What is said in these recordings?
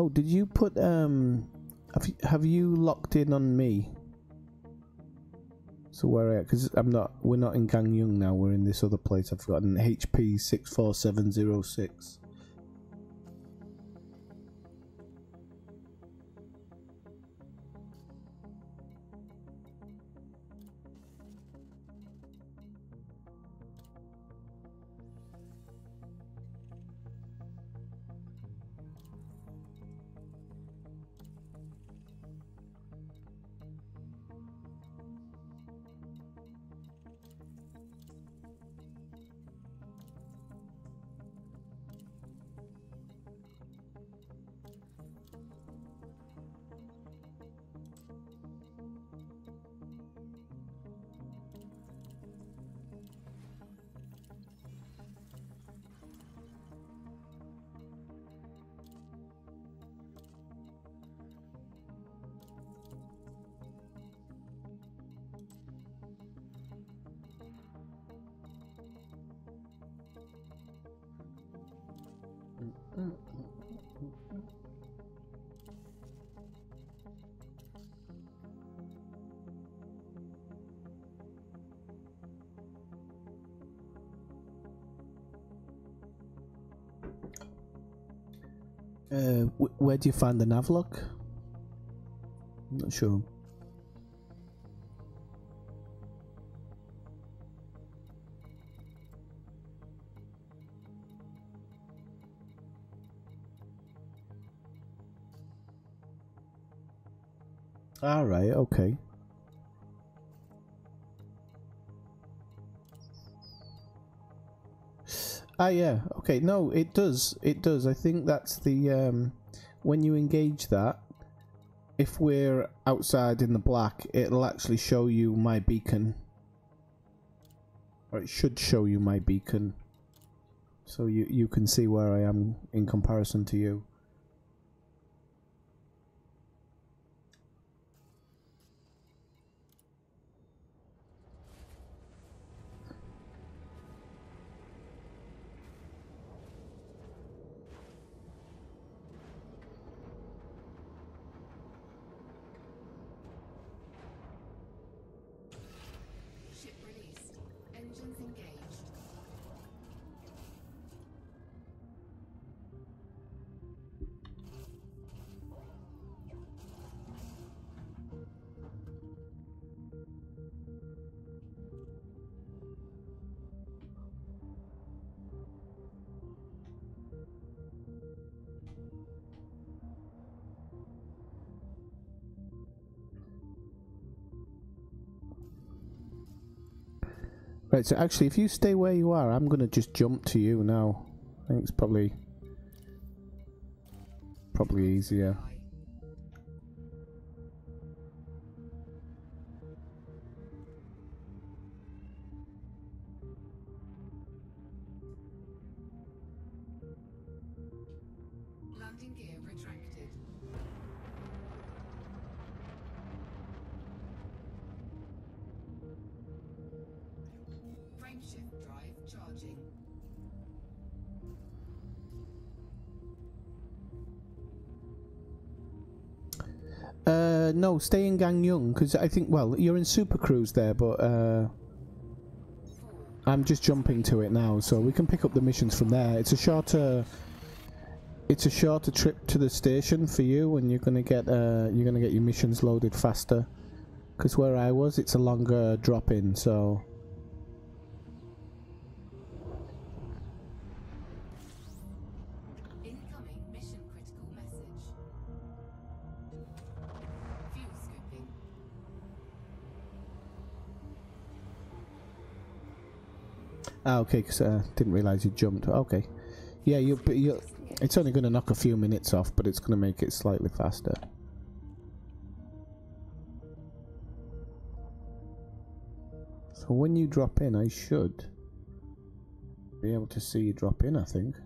Oh, did you put have you locked in on me? So where? Because we're not in Gangneung now. We're in this other place. I've forgotten. HP 64706. Where do you find the navlock? I'm not sure. All right, okay. Ah, yeah, okay. No, it does. It does. I think that's the when you engage that, if we're outside in the black, it'll actually show you my beacon. Or it should show you my beacon. So you can see where I am in comparison to you. Right, so actually, if you stay where you are, I'm going to just jump to you now. I think it's probably easier. Landing gear retracted. Frameshift drive charging. No, stay in Gangneung, because I think, well, you're in Super Cruise there, but I'm just jumping to it now, so we can pick up the missions from there. It's a shorter trip to the station for you, and you're gonna get your missions loaded faster. Because where I was, it's a longer drop in, so. Incoming mission critical message. Fuel scooping. Ah, okay, because I didn't realise you jumped. Okay. Yeah, it's only going to knock a few minutes off, but it's going to make it slightly faster. So when you drop in, I should be able to see you drop in, I think.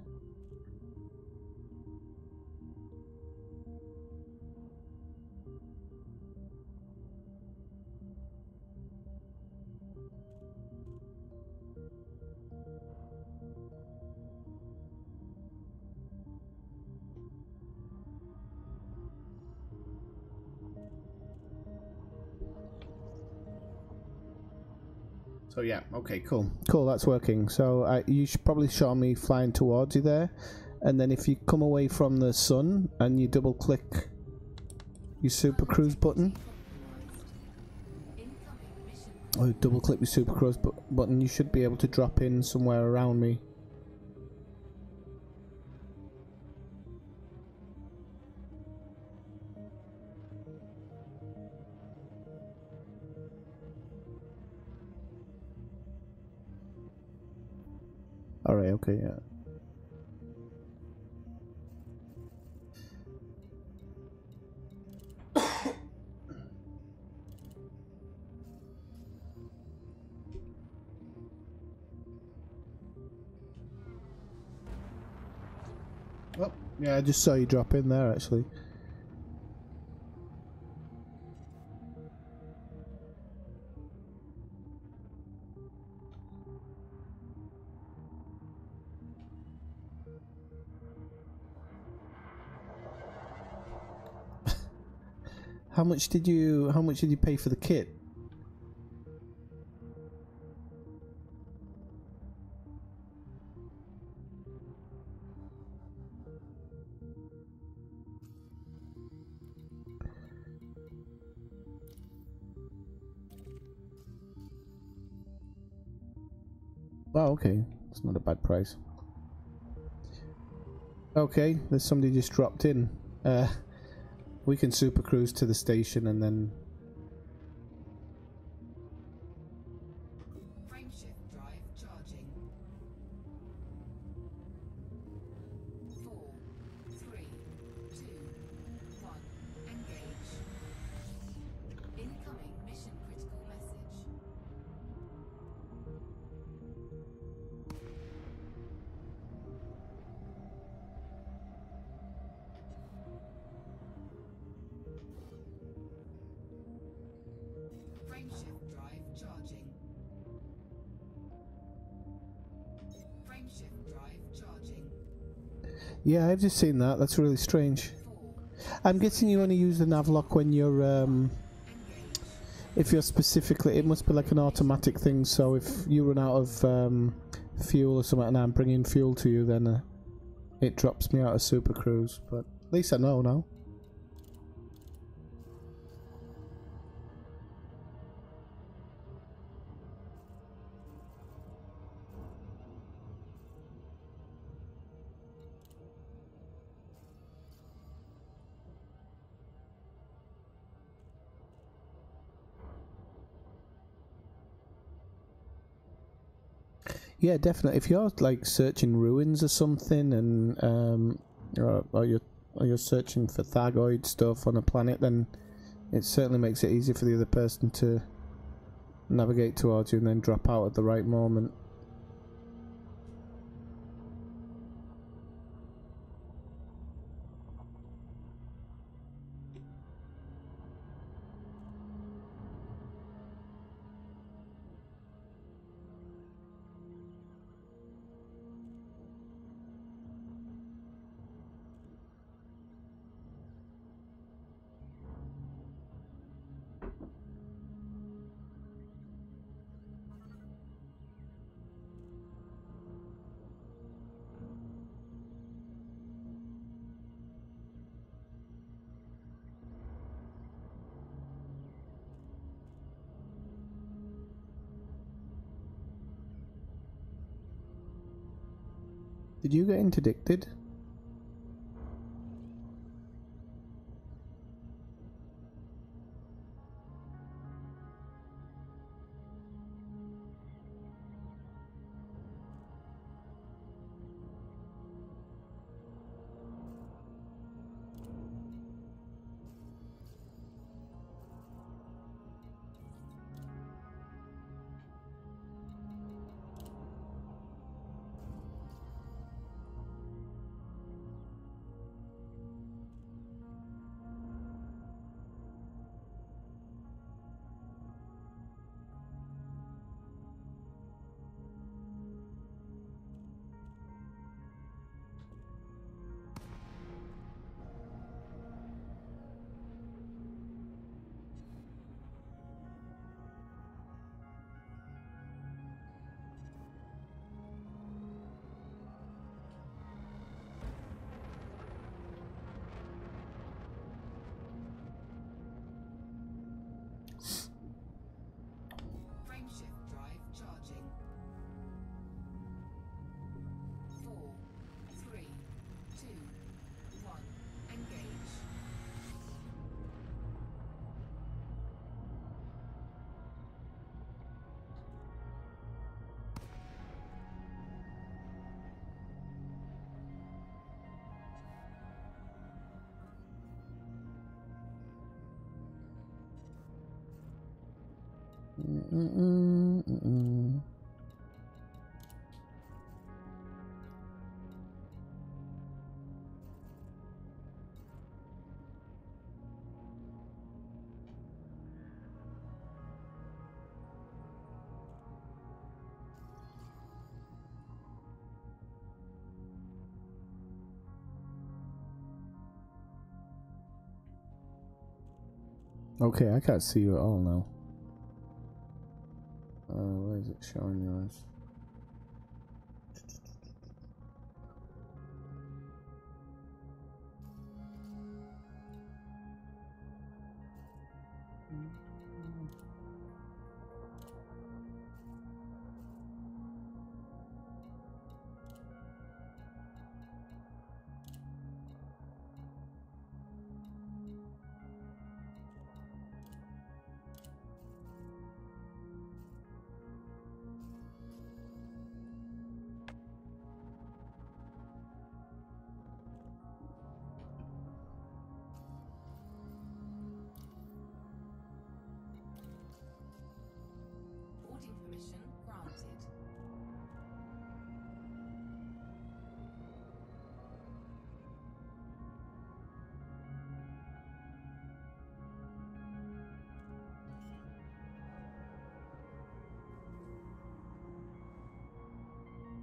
So yeah, okay, cool. Cool, that's working. So you should probably show me flying towards you there. And then if you come away from the sun and you double click your super cruise button, or double click your super cruise button, you should be able to drop in somewhere around me. Alright, okay, yeah. Oh, yeah, I just saw you drop in there actually. How much did you pay for the kit? Oh, okay. It's not a bad price. Okay, there's somebody just dropped in. We can super cruise to the station and then... Frameshift drive charging. 4, 3, 2, 1. Engage. Incoming mission critical message. Frameshift drive charging. Frameshift drive charging. Yeah, I've just seen that. That's really strange. I'm guessing you only use the navlock when you're, Engage. if you're specifically... It must be like an automatic thing, so if you run out of fuel or something and I'm bringing fuel to you, then it drops me out of super cruise. But at least I know now. Yeah, definitely. If you're like searching ruins or something, and or you're searching for Thargoid stuff on a planet, then it certainly makes it easy for the other person to navigate towards you and then drop out at the right moment. Did you get interdicted? Okay, I can't see you at all now. Where is it showing yours? Boarding permission granted.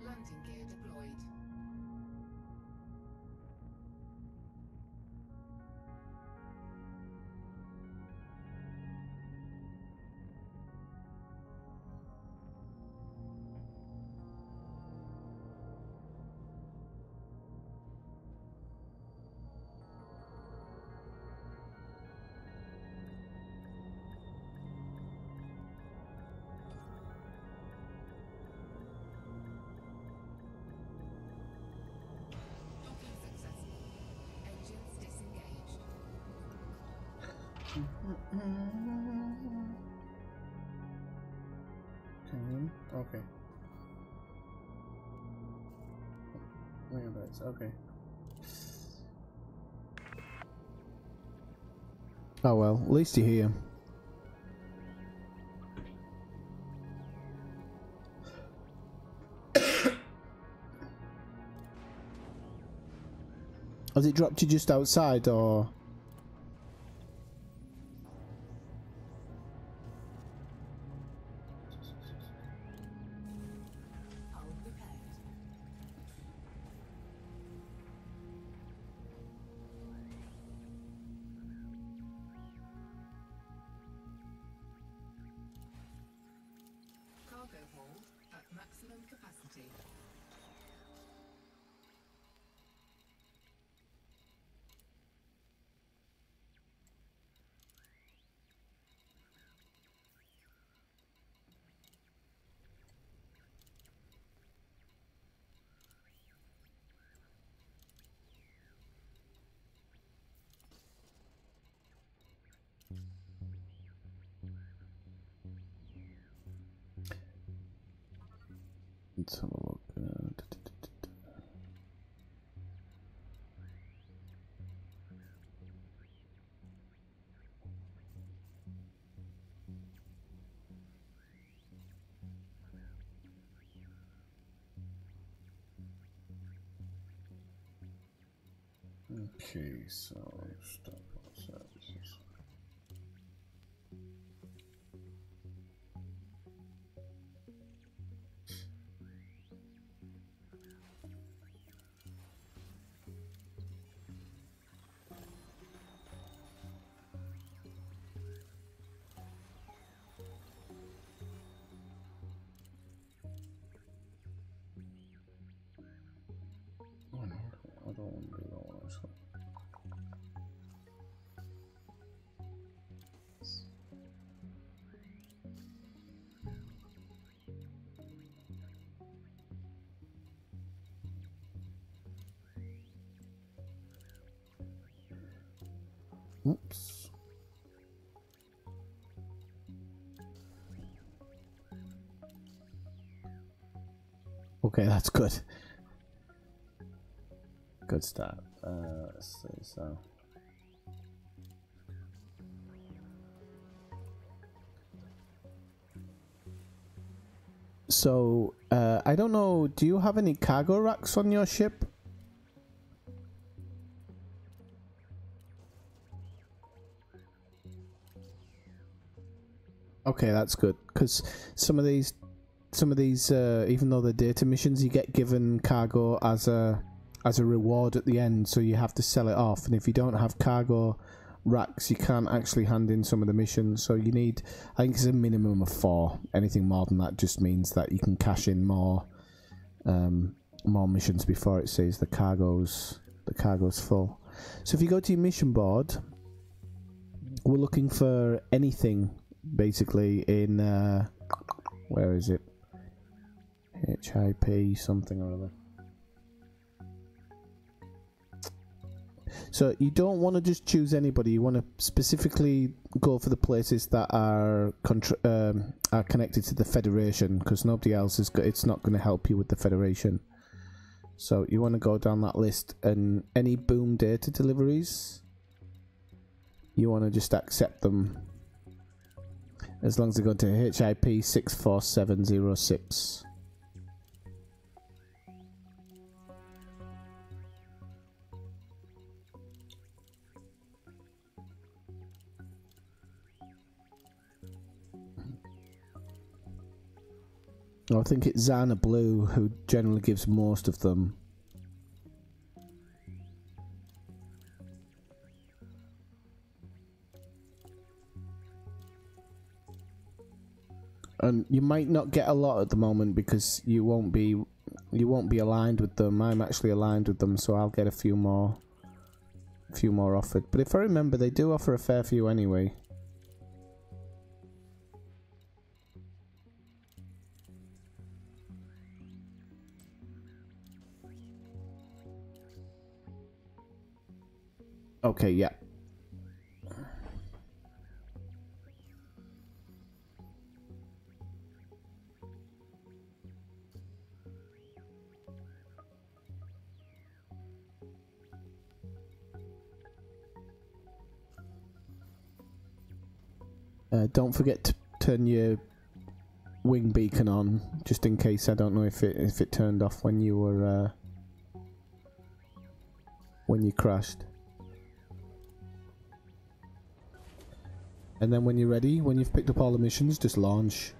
Landing gear deployed. Docking successful. Engines disengaged. Okay. Whereabouts? Okay. Oh well, at least you're here. Has it dropped you just outside, or? Hull repaired. Cargo hold at maximum capacity. Let's have a look. Okay, so stop all services. Oh no, I don't want to do that one actually. Oops. Okay, that's good. Good start. Let's see, so. So, I don't know, do you have any cargo racks on your ship? Okay, that's good, because some of these, even though they're data missions, you get given cargo as a reward at the end, so you have to sell it off, and if you don't have cargo racks, you can't actually hand in some of the missions, so you need, I think it's a minimum of 4. Anything more than that just means that you can cash in more missions before it says the cargo's full. So if you go to your mission board, we're looking for anything basically in where is it? HIP something or other. So you don't want to just choose anybody. You want to specifically go for the places that are connected to the Federation, because nobody else is. It's not going to help you with the Federation. So you want to go down that list, and any boom data deliveries, you want to just accept them, as long as they go to HIP 64706. I think it's Zana Blue who generally gives most of them. And you might not get a lot at the moment because you won't be aligned with them. I'm actually aligned with them, so I'll get a few more offered. But if I remember, they do offer a fair few anyway. Okay, yeah. Don't forget to turn your wing beacon on, just in case. I don't know if it turned off when you were when you crashed. And then when you're ready, when you've picked up all the missions, just launch.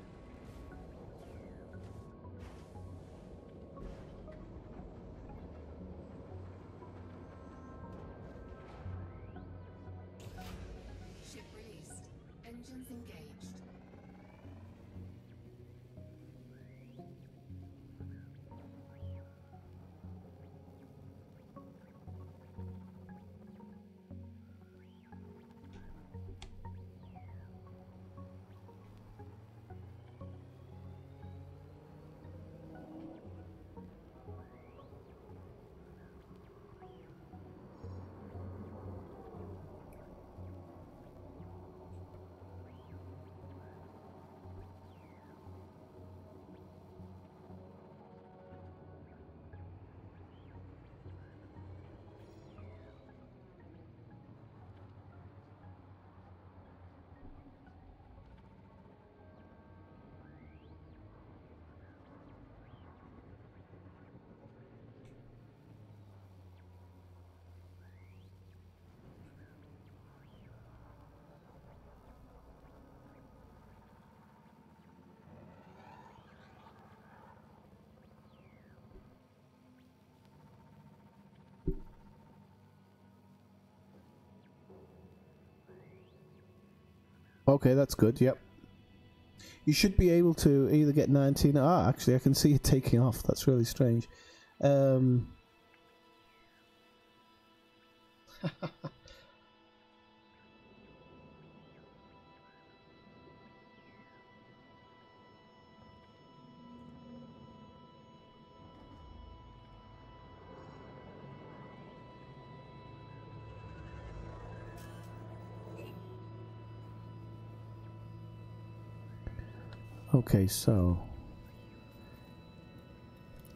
Ship released. Engines engaged. Okay, that's good. Yep. You should be able to either get 19. Ah, actually, I can see it taking off. That's really strange. Okay, so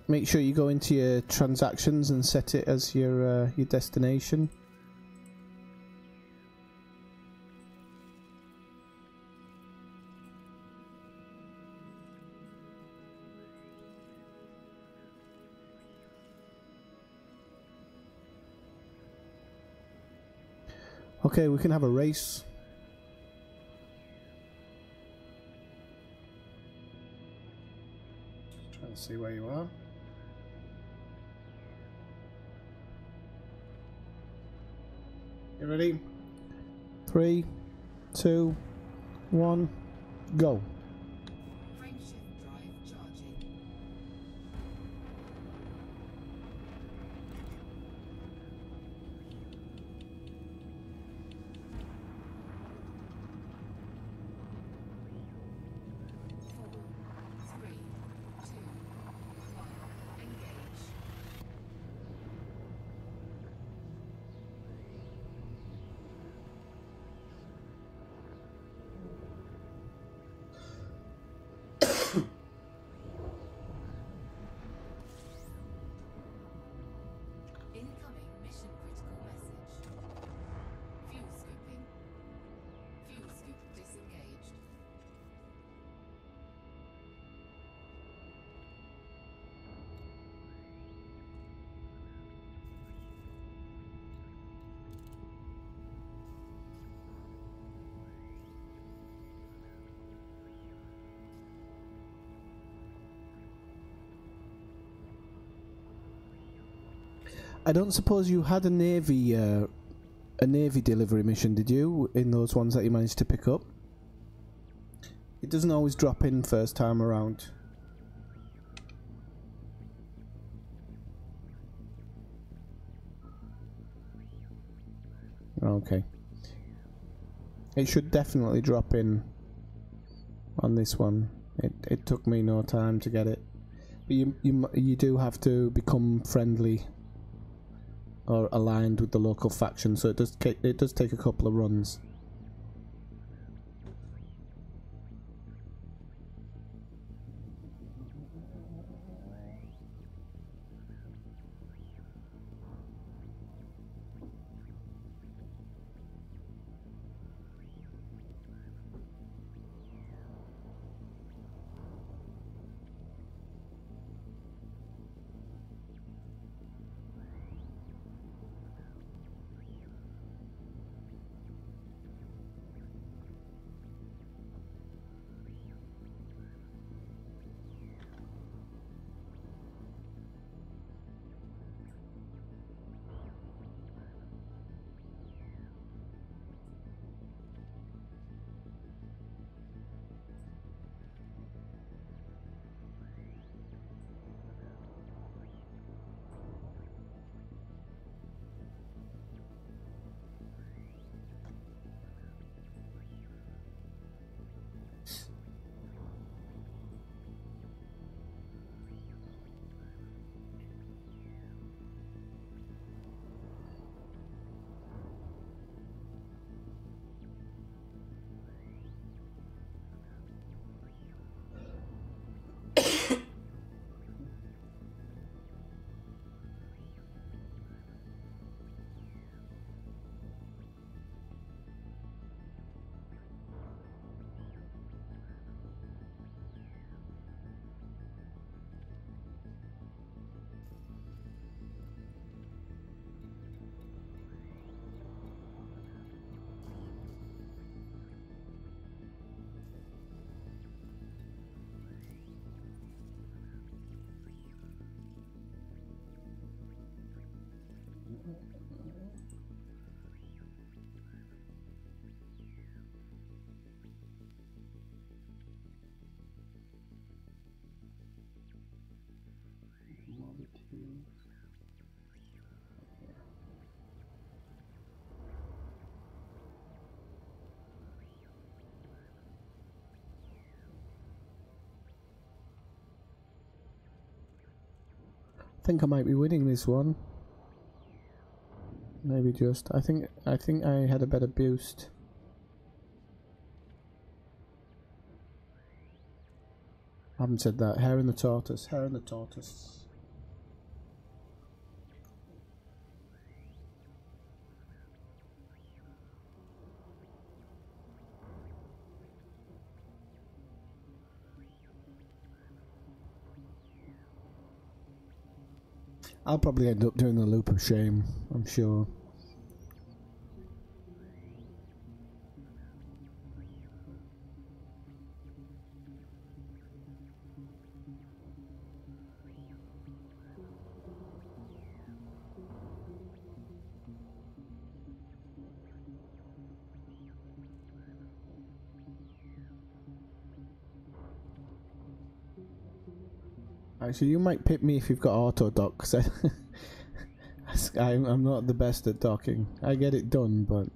make sure you go into your transactions and set it as your destination. Okay, we can have a race. Just trying to see where you are. You ready? 3, 2, 1, go. Frameshift drive charging. 4, 3, 2, 1. Engage. Incoming mission critical message. Fuel scooping. Fuel scoop disengaged. I don't suppose you had a navy delivery mission, did you? In those ones that you managed to pick up? It doesn't always drop in first time around. Okay. It should definitely drop in on this one. It took me no time to get it. But you do have to become friendly or aligned with the local faction, so it does take a couple of runs. I think I might be winning this one. Maybe just. I think I had a better boost. I haven't said that. Hare and the tortoise. Hare and the tortoise. I'll probably end up doing the loop of shame, I'm sure. Actually, you might pip me if you've got auto dock, because I'm not the best at docking. I get it done, but...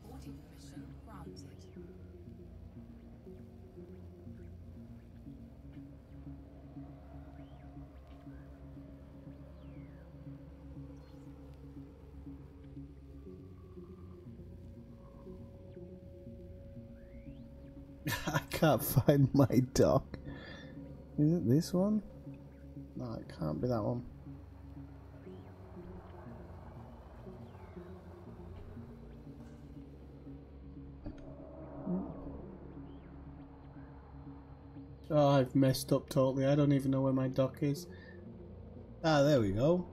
Boarding permission granted. I can't find my dock. Is it this one? No, it can't be that one. Oh, I've messed up totally. I don't even know where my dock is. Ah, there we go.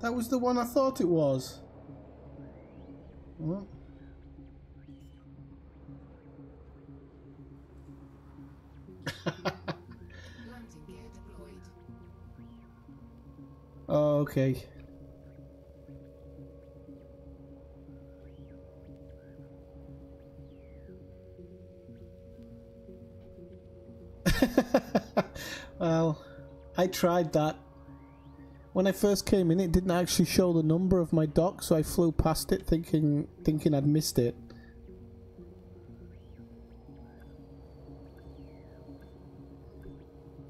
That was the one I thought it was. What? Landing gear deployed. Oh, okay. Well, I tried that. When I first came in, it didn't actually show the number of my dock, so I flew past it thinking I'd missed it.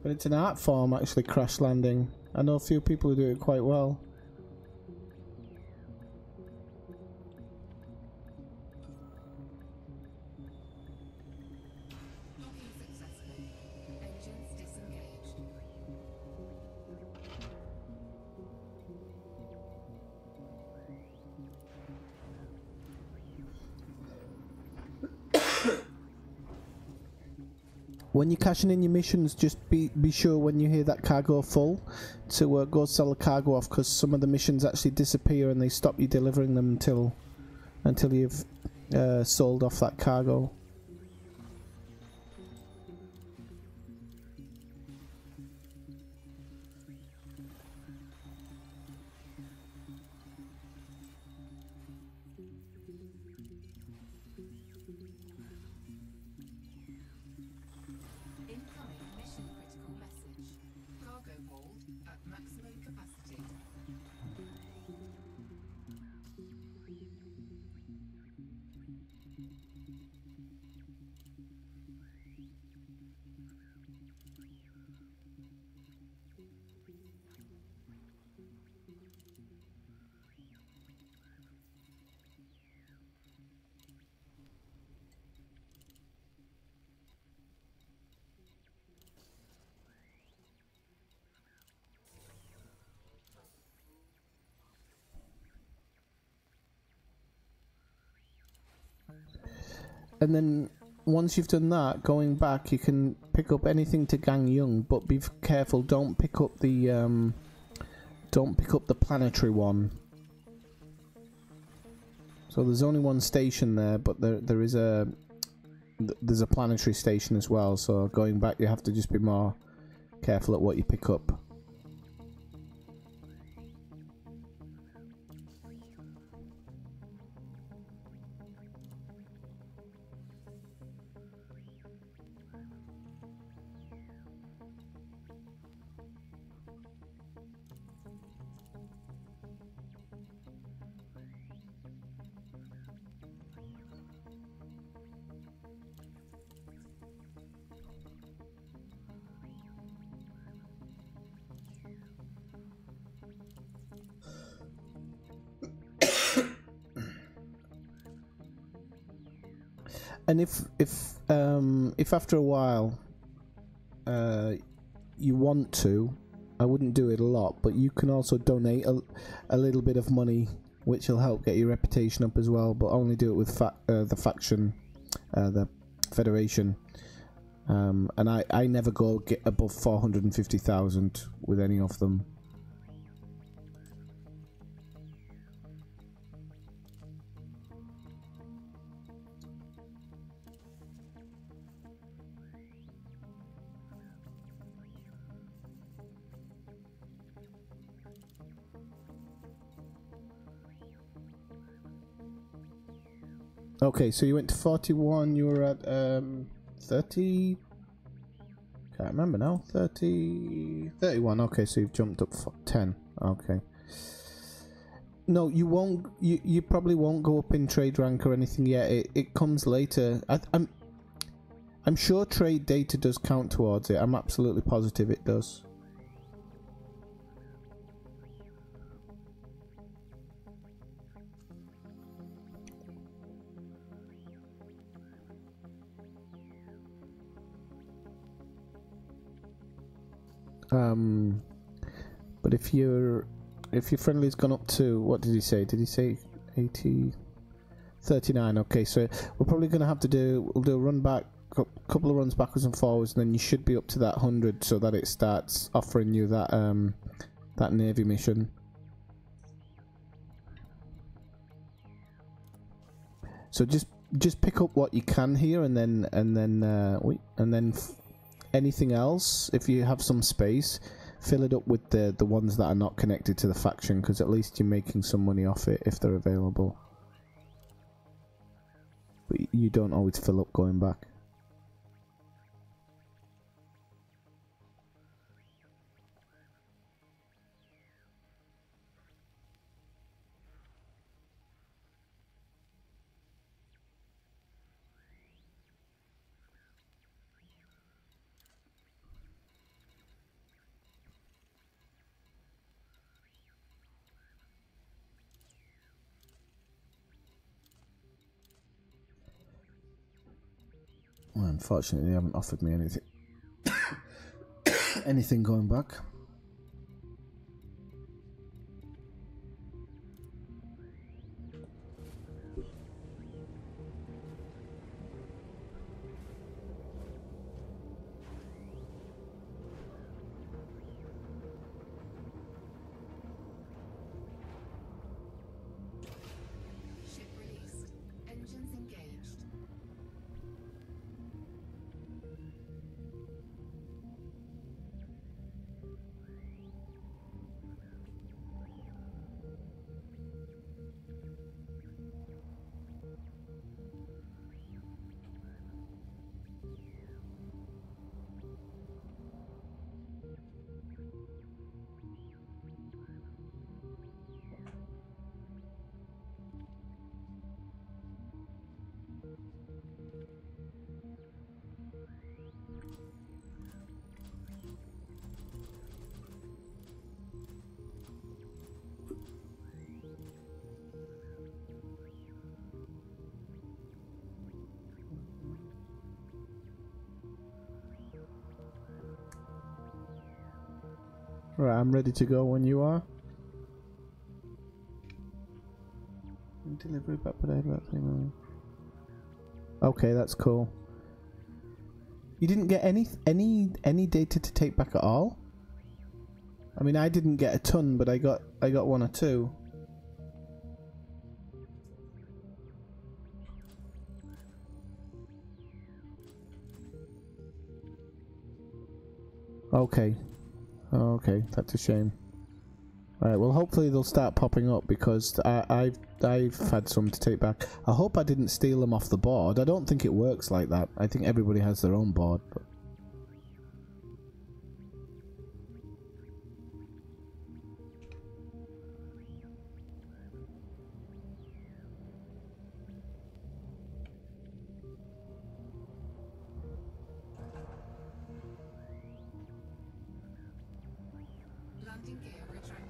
But it's an art form, actually, crash landing. I know a few people who do it quite well. Docking successful. Engines disengaged. When you're cashing in your missions, just be sure when you hear that cargo full to go sell the cargo off, because some of the missions actually disappear and they stop you delivering them until you've sold off that cargo. and then once you've done that, going back, you can pick up anything to Gang Young, but be careful. Don't pick up the planetary one. So there's only one station there, but there's a planetary station as well. So going back, you have to just be more careful at what you pick up. And if after a while you want to, I wouldn't do it a lot, but you can also donate a little bit of money, which will help get your reputation up as well. But only do it with the faction, the Federation. And I never get above 450,000 with any of them. Okay, so you went to 41, you were at 30, can't remember now, 31, okay, so you've jumped up 10, okay. No, you won't, you probably won't go up in trade rank or anything yet, it comes later. I'm sure trade data does count towards it, I'm absolutely positive it does. But if your friendly's gone up to, what did he say? Did he say 80, 39? Okay, so we're probably going to have to we'll do a run back, couple of runs backwards and forwards, and then you should be up to that 100, so that it starts offering you that that Navy mission. So just pick up what you can here, and then anything else, if you have some space, fill it up with the ones that are not connected to the faction, because at least you're making some money off it if they're available. But you don't always fill up going back. Well, unfortunately, they haven't offered me anything. Anything going back. Ship released. Engines engaged. Right, I'm ready to go when you are. Delivery back per day, about 3 million. Okay, that's cool. You didn't get any data to take back at all? I mean, I didn't get a ton, but I got 1 or 2. Okay. Okay, that's a shame. Alright, well hopefully they'll start popping up because I've had some to take back. I hope I didn't steal them off the board. I don't think it works like that. I think everybody has their own board. But Landing gear retracted.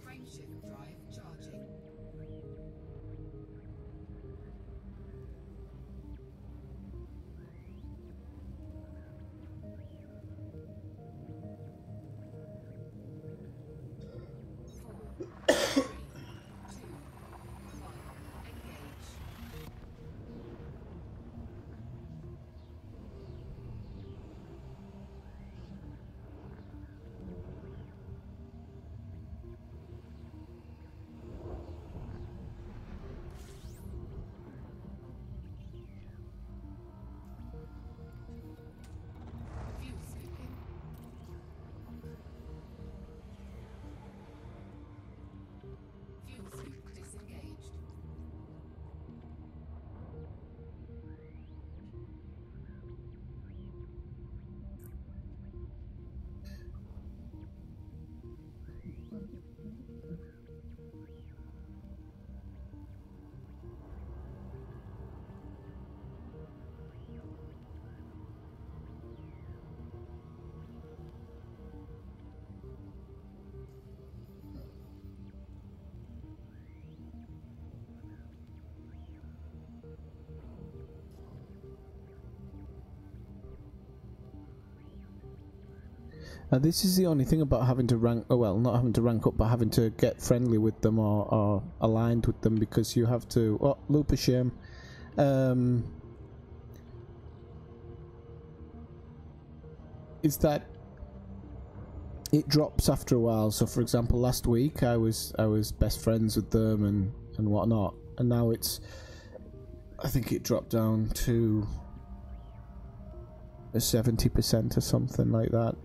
Frameshift drive charging. Fuel scooping. Fuel scoop disengaged. this is the only thing about having to rank, well, not having to rank up, but having to get friendly with them or aligned with them, because you have to, oh, loop of shame. Is that it drops after a while. So for example, last week I was best friends with them and whatnot, and now it's, I think it dropped down to a 70% or something like that.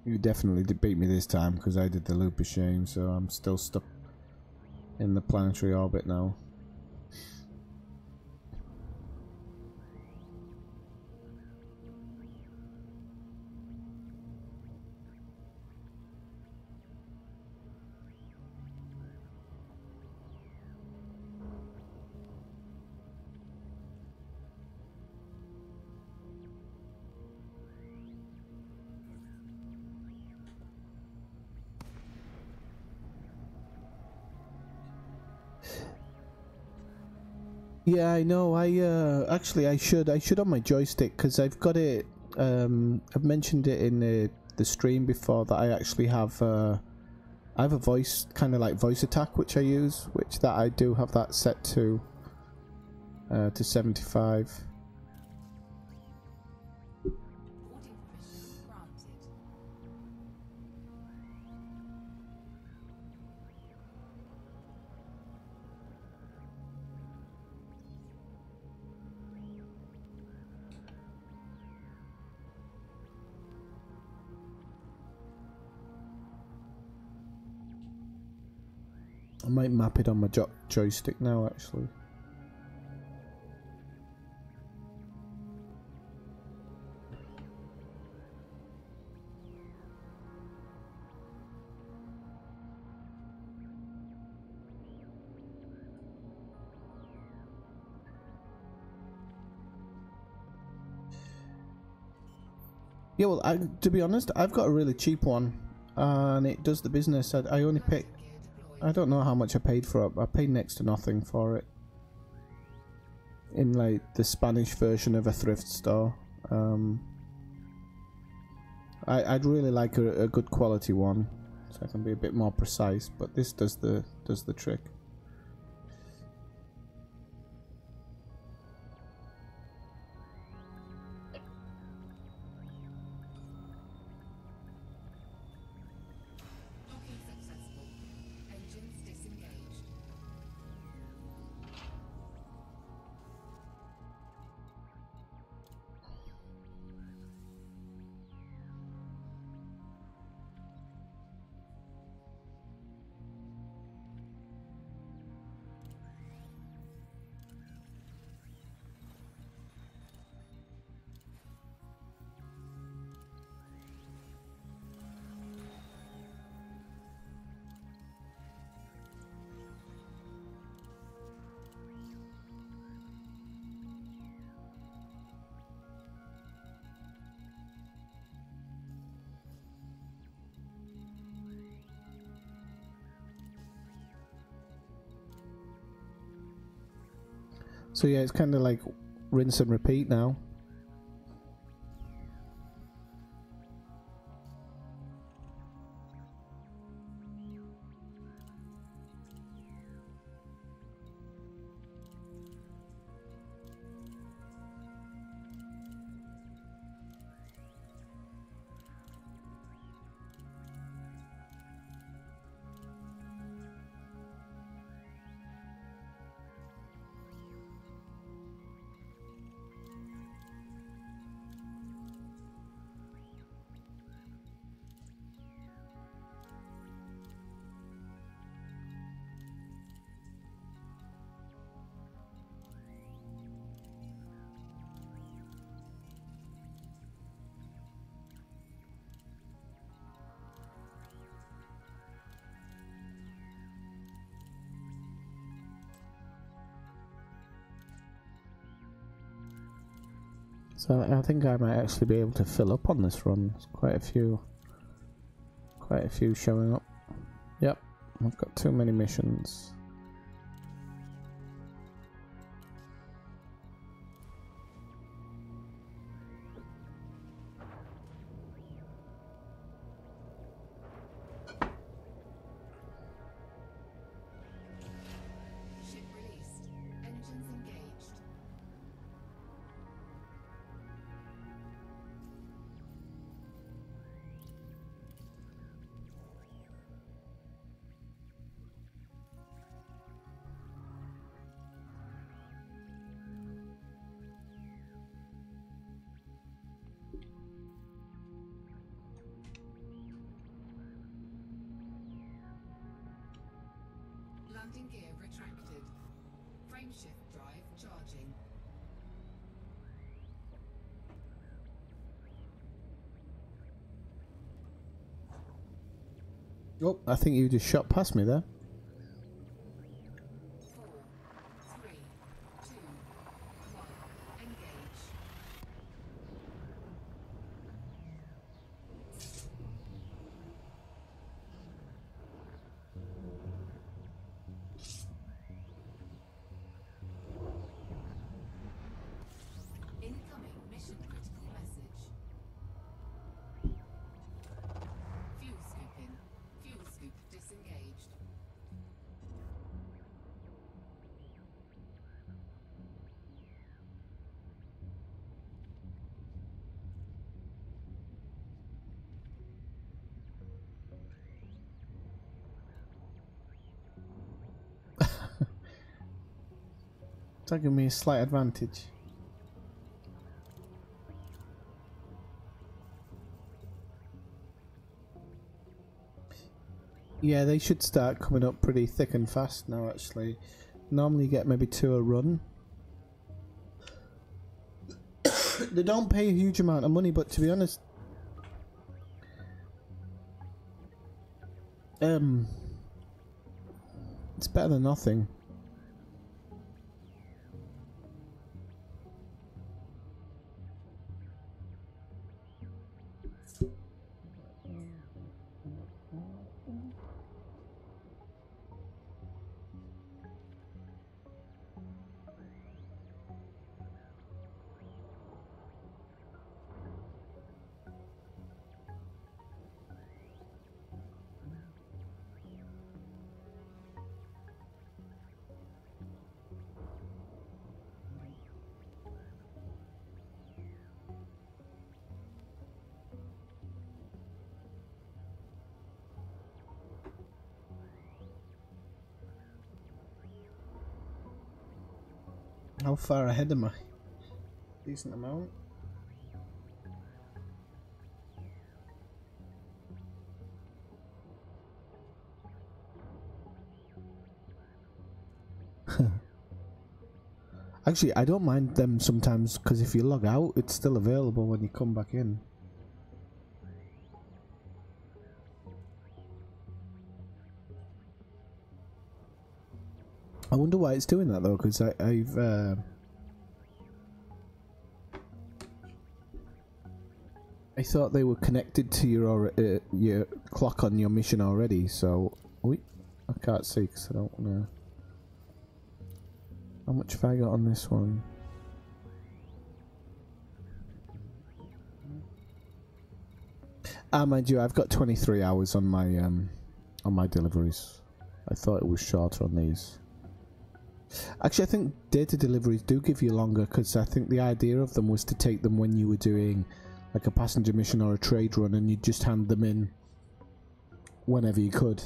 You definitely did beat me this time because I did the loop of shame, so I'm still stuck in the planetary orbit now. Yeah, I know. I actually I should on my joystick because I've got it. I've mentioned it in the stream before that I actually have. I have a voice kind of like voice attack which I use, which that I do have that set to 75. Boarding permission granted. I might map it on my joystick now actually. Yeah, well, to be honest, I've got a really cheap one, and it does the business. I only pay. Landing gear deployed. I don't know how much I paid for it. I paid next to nothing for it. In like the Spanish version of a thrift store. I'd really like a good quality one, so I can be a bit more precise. But this does the trick. Docking successful. Engines disengaged. So yeah, it's kind of like rinse and repeat now. So I think I might actually be able to fill up on this run. There's quite a few showing up. Yep, I've got too many missions. Ship released. Engines engaged. Landing gear retracted. Frameshift drive charging. Oh, I think you just shot past me there. 4, 3, 2, 1. Engage. That give me a slight advantage. Yeah, they should start coming up pretty thick and fast now, actually. Normally you get maybe 2 a run. They don't pay a huge amount of money, but to be honest, it's better than nothing. How far ahead am I? Decent amount. Actually, I don't mind them sometimes because if you log out, it's still available when you come back in. I wonder why it's doing that though, because I thought they were connected to your clock on your mission already. So, wait, I can't see because I don't know. How much have I got on this one? Mind you, I've got 23 hours on my deliveries. I thought it was shorter on these. Actually, I think data deliveries do give you longer because I think the idea of them was to take them when you were doing like a passenger mission or a trade run, and you just hand them in whenever you could.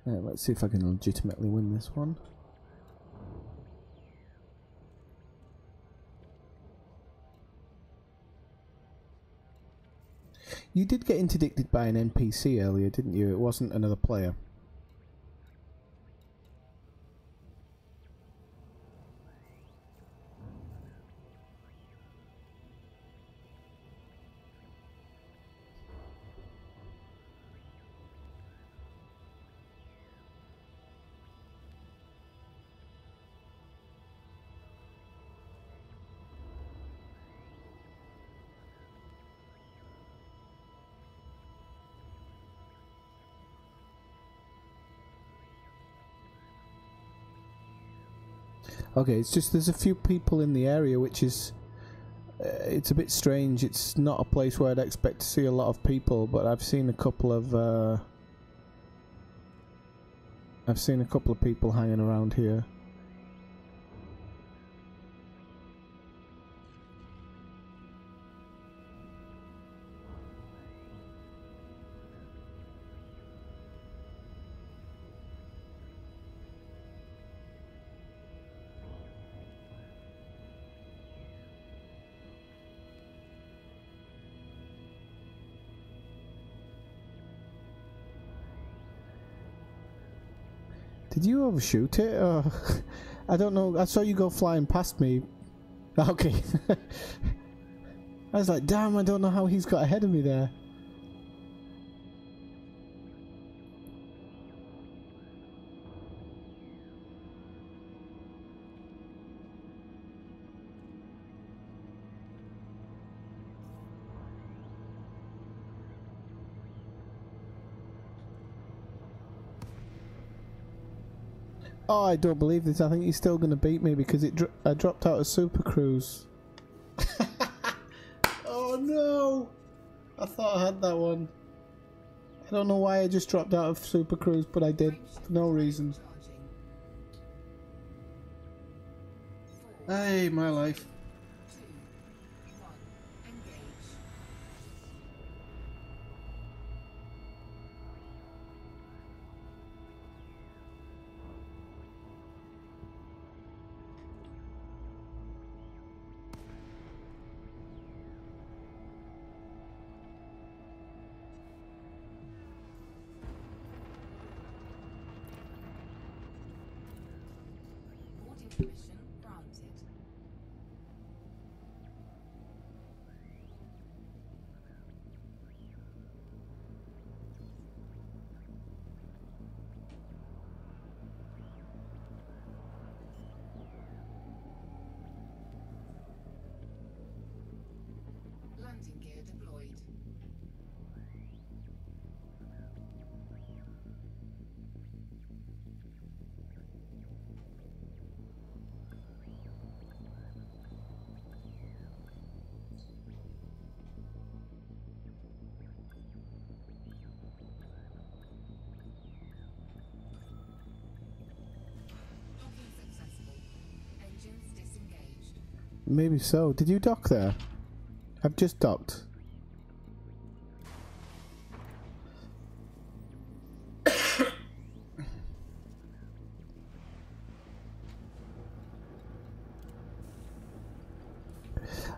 Let's see if I can legitimately win this one. You did get interdicted by an NPC earlier, didn't you? It wasn't another player. Okay, it's just there's a few people in the area, which is it's a bit strange. It's not a place where I'd expect to see a lot of people, but I've seen a couple of people hanging around here. Did you overshoot it? Or I don't know. I saw you go flying past me. Okay. I was like, damn, I don't know how he's got ahead of me there. Oh, I don't believe this. I think he's still going to beat me because I dropped out of Super Cruise. Oh no! I thought I had that one. I don't know why I just dropped out of Super Cruise, but I did for no reason. Hey, my life. Permission granted. Landing gear deployed. Docking successful. Engines disengaged. Maybe so. Did you dock there? I've just docked. I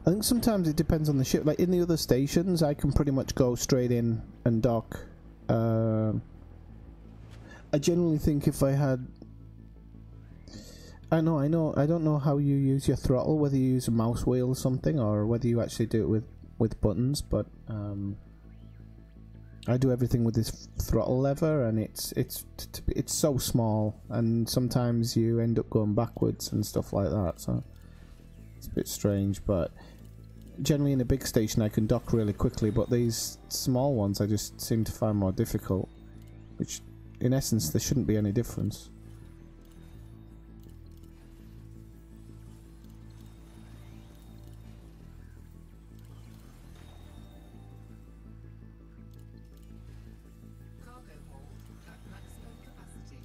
think sometimes it depends on the ship. Like in the other stations, I can pretty much go straight in and dock. I generally think if I had... I don't know how you use your throttle, whether you use a mouse wheel or something, or whether you actually do it with buttons, but I do everything with this throttle lever, and it's so small, and sometimes you end up going backwards and stuff like that, so it's a bit strange. But generally in a big station I can dock really quickly, but these small ones I just seem to find more difficult, which in essence there shouldn't be any difference. Cargo hold at maximum capacity.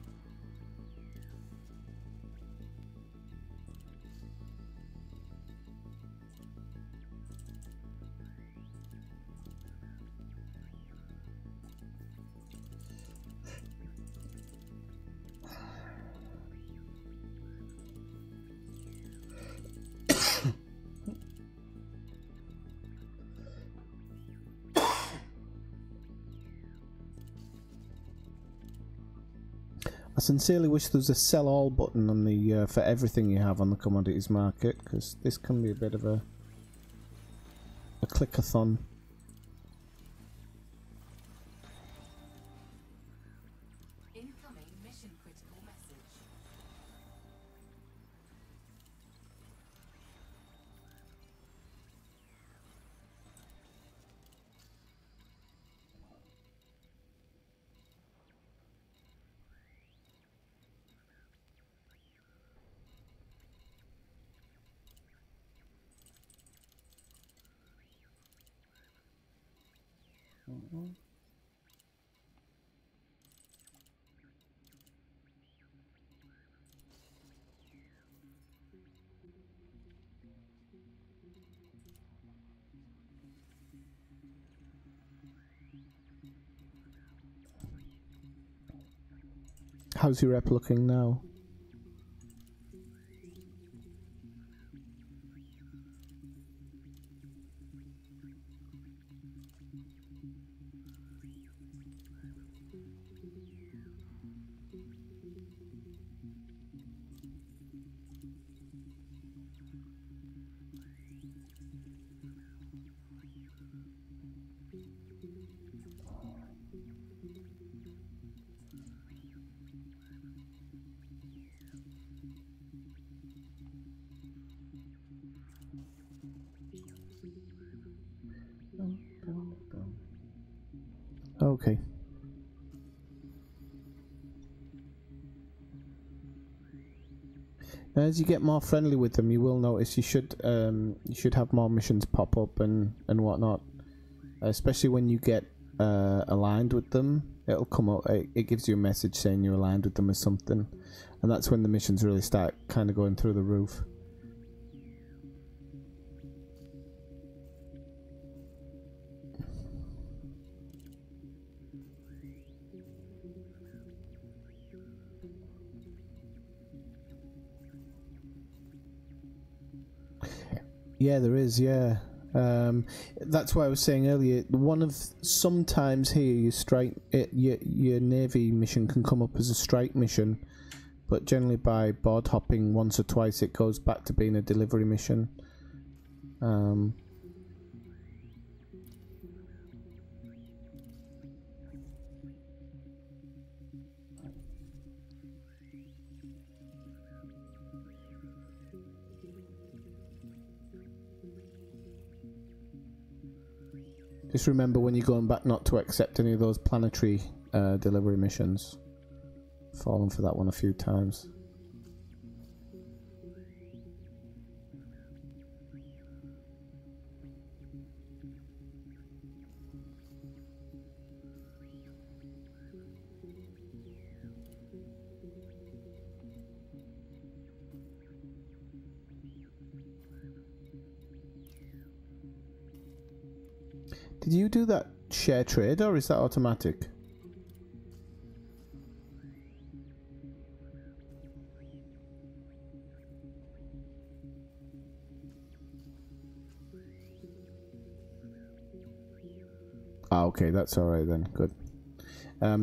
I sincerely wish there was a sell all button on the for everything you have on the commodities market, because this can be a bit of a clickathon. Incoming mission critical message. How's your rep looking now? Okay. As you get more friendly with them, you will notice you should have more missions pop up and whatnot. Especially when you get aligned with them, it'll come up. It gives you a message saying you're aligned with them or something, and that's when the missions really start kind of going through the roof. Yeah, there is. Yeah, that's why I was saying earlier. Sometimes here your navy mission can come up as a strike mission, but generally by board hopping once or twice, it goes back to being a delivery mission. Just remember when you're going back not to accept any of those planetary delivery missions. Fallen for that one a few times. Did you do that share trade, or is that automatic? Ah, okay, that's alright then. Good.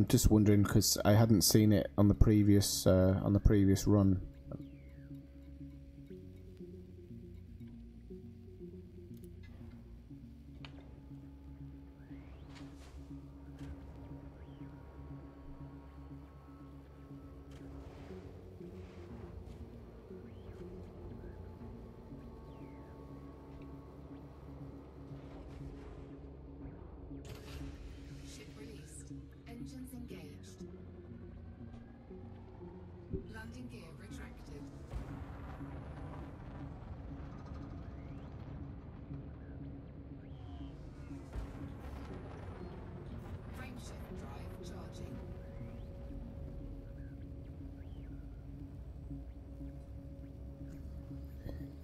Just wondering because I hadn't seen it on the previous run. Ship released. Engines engaged. Landing gear retracted. Frameshift drive charging.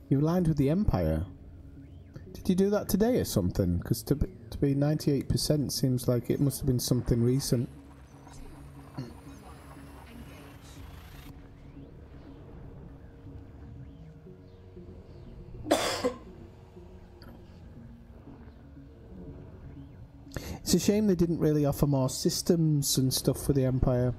You aligned with the Empire. Did you do that today or something? Because to be 98% seems like it must have been something recent. 2, 1, engage. It's a shame they didn't really offer more systems and stuff for the Empire.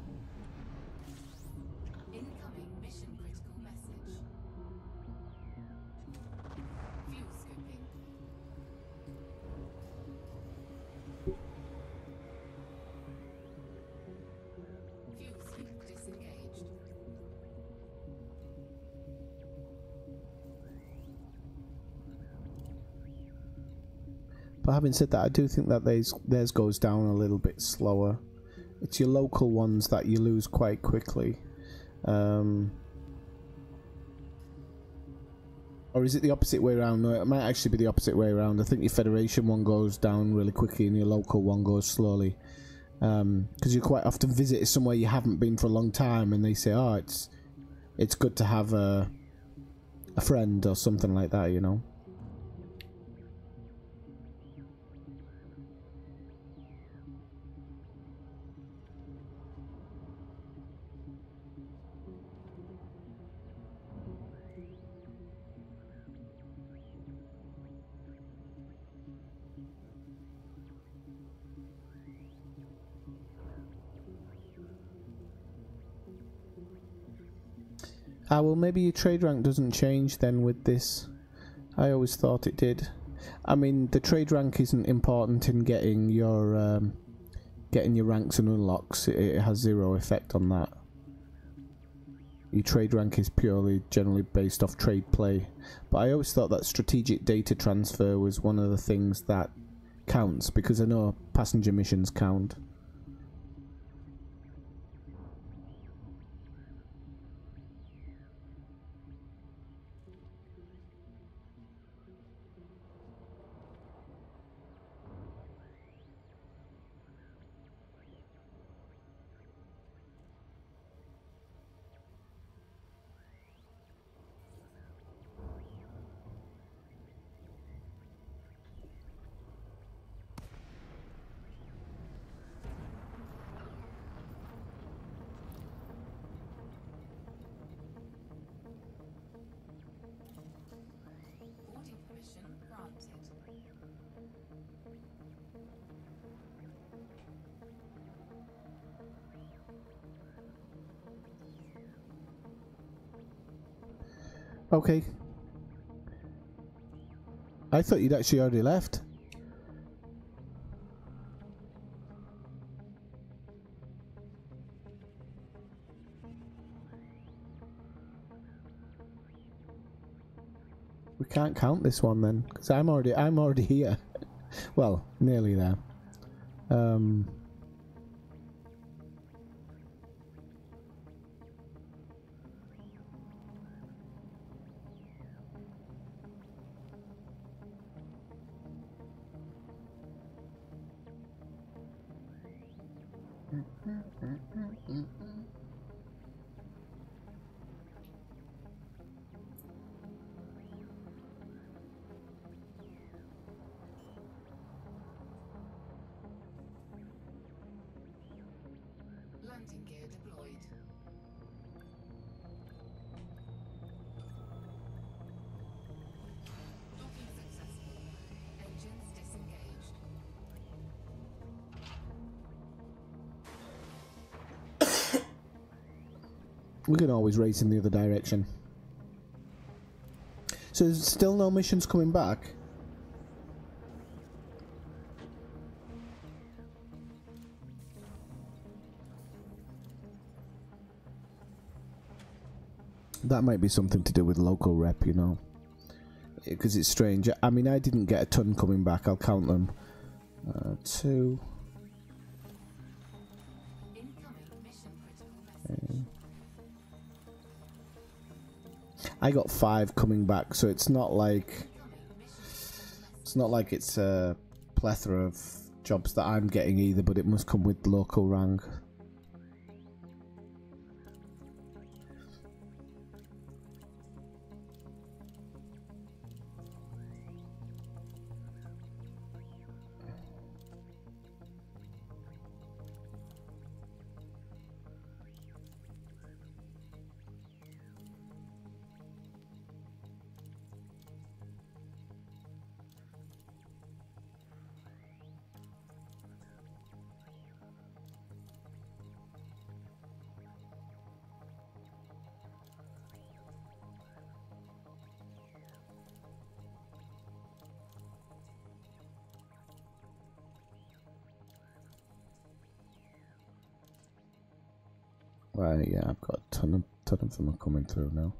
But having said that, I do think that theirs goes down a little bit slower. It's your local ones that you lose quite quickly. Or is it the opposite way around? No, it might actually be the opposite way around. I think your Federation one goes down really quickly and your local one goes slowly. Because you quite often visit somewhere you haven't been for a long time and they say, oh, it's good to have a friend or something like that, you know? Ah, well, maybe your trade rank doesn't change then with this. I always thought it did. I mean, the trade rank isn't important in getting your ranks and unlocks. It has zero effect on that. Your trade rank is purely generally based off trade play. But I always thought that strategic data transfer was one of the things that counts, because I know passenger missions count. Boarding permission granted. Okay. I thought you'd actually already left. We can't count this one then, because I'm already here. Well, nearly there. Landing gear deployed. Docking successful. Engines disengaged. We can always race in the other direction. So there's still no missions coming back? That might be something to do with local rep, you know. Because it's strange. I mean, I didn't get a ton coming back. I'll count them. 2. Incoming mission critical message. I got 5 coming back, so it's not like it's a plethora of jobs that I'm getting either, but it must come with local rank. Right, yeah, I've got a ton of them are coming through now.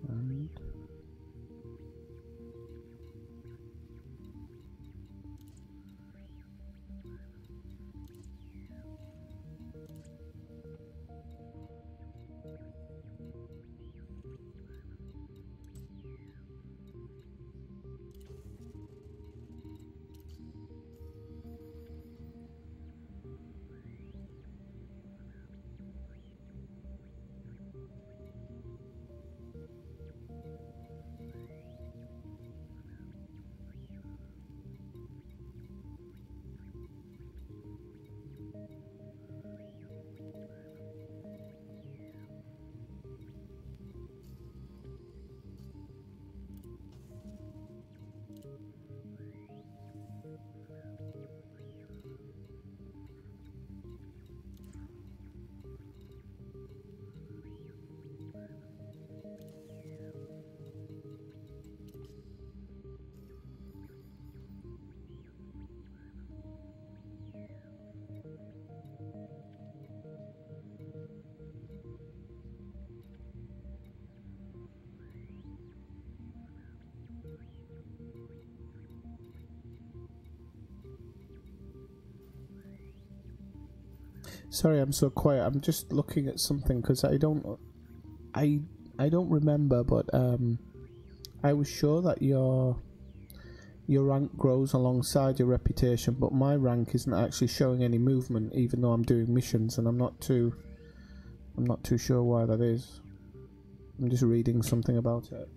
And sorry, I'm so quiet. I'm just looking at something because I don't remember, but I was sure that your rank grows alongside your reputation, but my rank isn't actually showing any movement, even though I'm doing missions, and I'm not too sure why that is. I'm just reading something about it.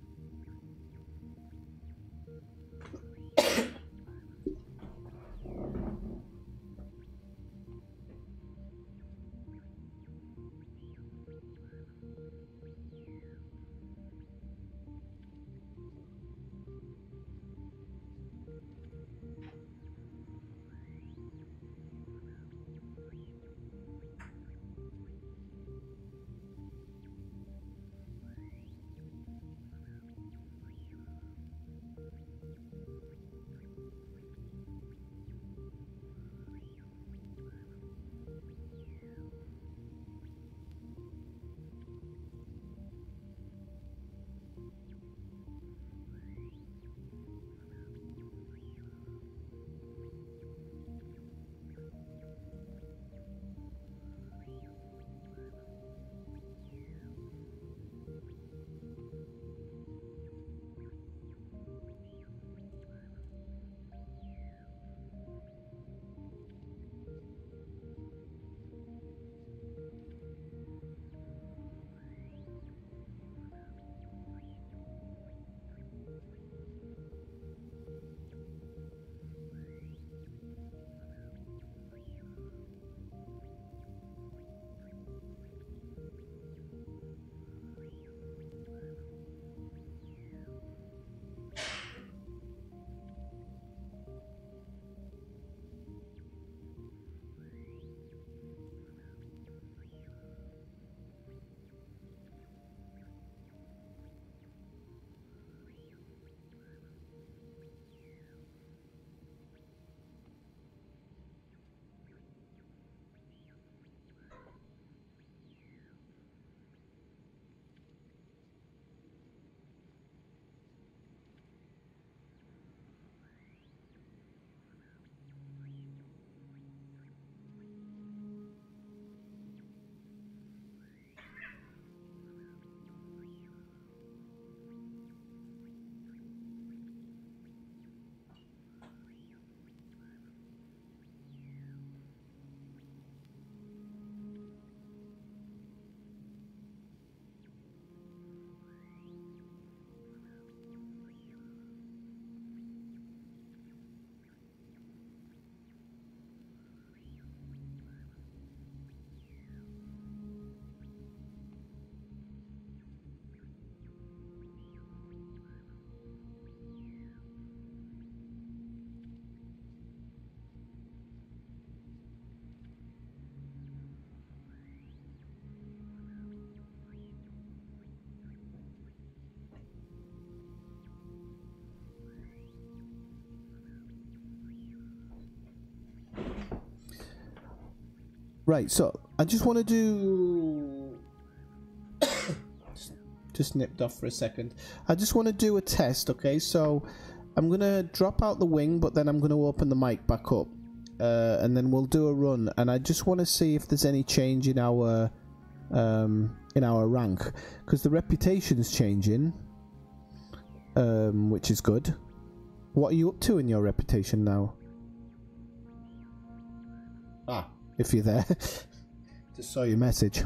Right, so I just want to do... just nipped off for a second. I just want to do a test, okay? So I'm going to drop out the wing, but then I'm going to open the mic back up. And then we'll do a run. And I just want to see if there's any change in our rank. Because the reputation's changing, which is good. What are you up to in your reputation now? Ah, if you're there. Just saw your message.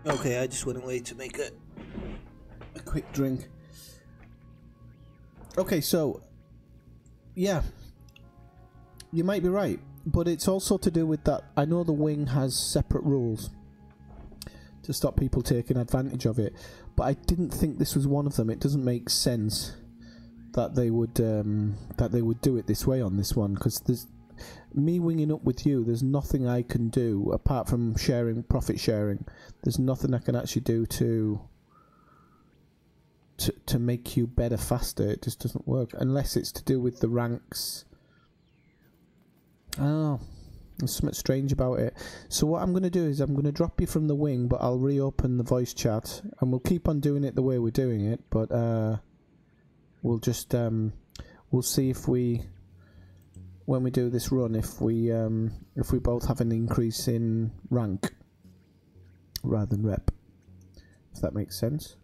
Okay, I just went away to make a quick drink. Okay, so yeah, you might be right, but it's also to do with that. I know the wing has separate rules to stop people taking advantage of it, but I didn't think this was one of them. It doesn't make sense that they would do it this way on this one, because there's me winging up with you. There's nothing I can do apart from profit sharing. There's nothing I can actually do to make you better faster. It just doesn't work unless it's to do with the ranks. I don't know. There's something strange about it. So what I'm going to do is I'm going to drop you from the wing, but I'll reopen the voice chat, and we'll keep on doing it the way we're doing it. But we'll just we'll see if we, when we do this run, if we both have an increase in rank rather than rep, if that makes sense.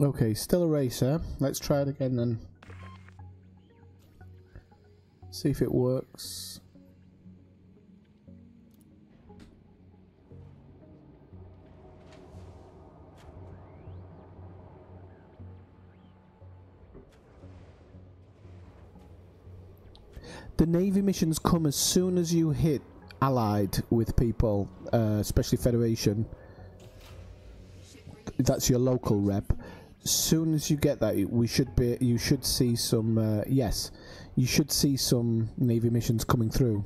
Okay, still a racer. Let's try it again then. See if it works. The Navy missions come as soon as you hit allied with people, especially Federation. That's your local rep. As soon as you get that, you should see some, yes, you should see some Navy missions coming through.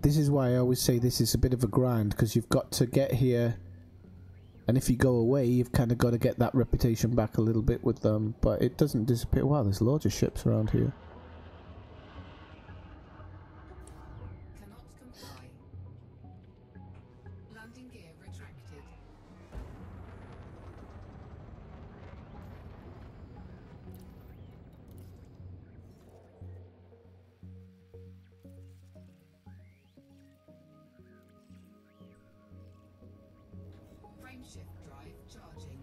This is why I always say this is a bit of a grind, because you've got to get here, and if you go away, you've kind of got to get that reputation back a little bit with them, but it doesn't disappear. Wow, there's loads of ships around here. Cannot comply. Landing gear retracted. Frameshift drive charging.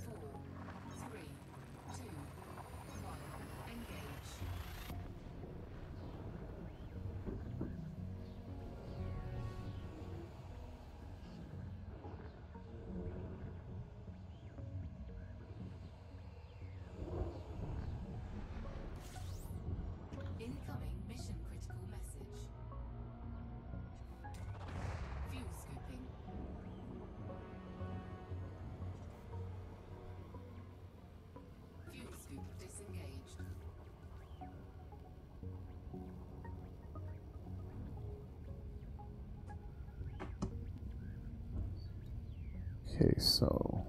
Four, three, two, one. Engage. Incoming mission critical message. Fuel scooping. Fuel scoop disengaged. Okay, so...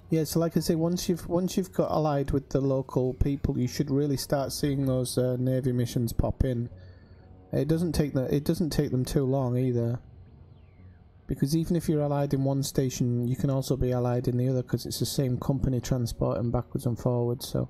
yeah, so like I say, once you've got allied with the local people, you should really start seeing those Navy missions pop in. It doesn't take them too long either, because even if you're allied in one station, you can also be allied in the other, because it's the same company transporting backwards and forwards. So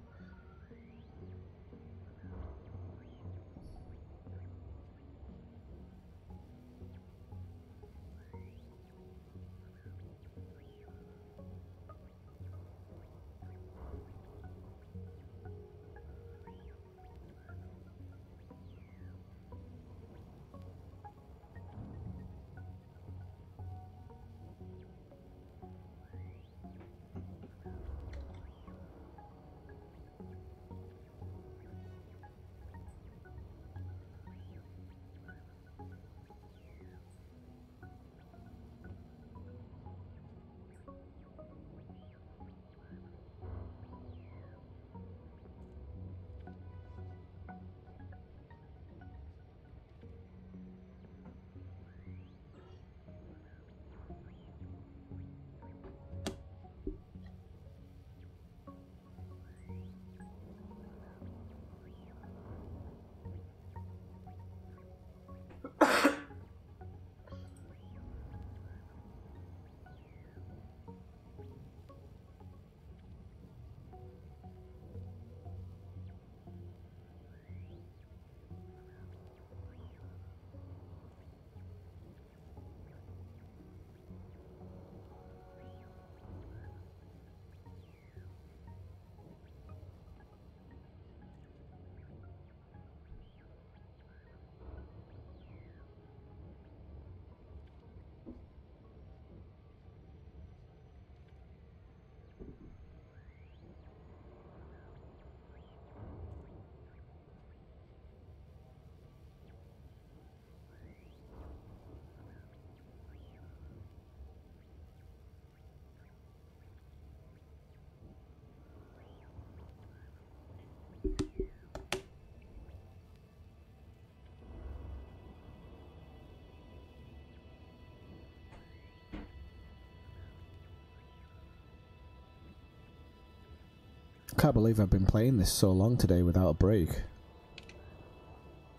Can't believe I've been playing this so long today without a break.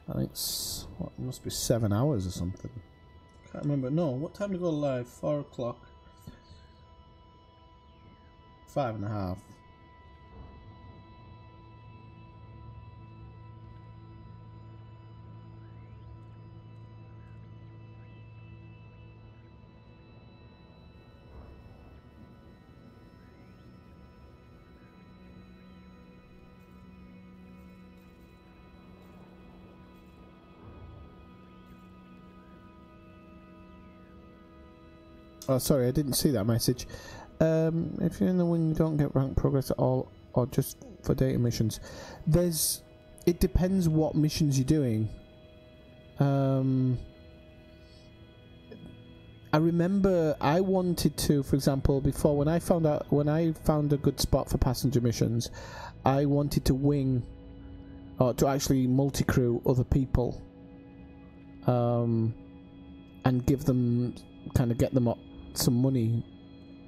I think it's, what, it must be 7 hours or something. Can't remember. No, what time to go live? 4 o'clock. 5.5. Oh, sorry, I didn't see that message. If you're in the wing, you don't get rank progress at all, or just for data missions. It depends what missions you're doing. I remember I wanted to, for example, before when I found a good spot for passenger missions, I wanted to wing, or to actually multi-crew other people, and give them, kind of get them up some money,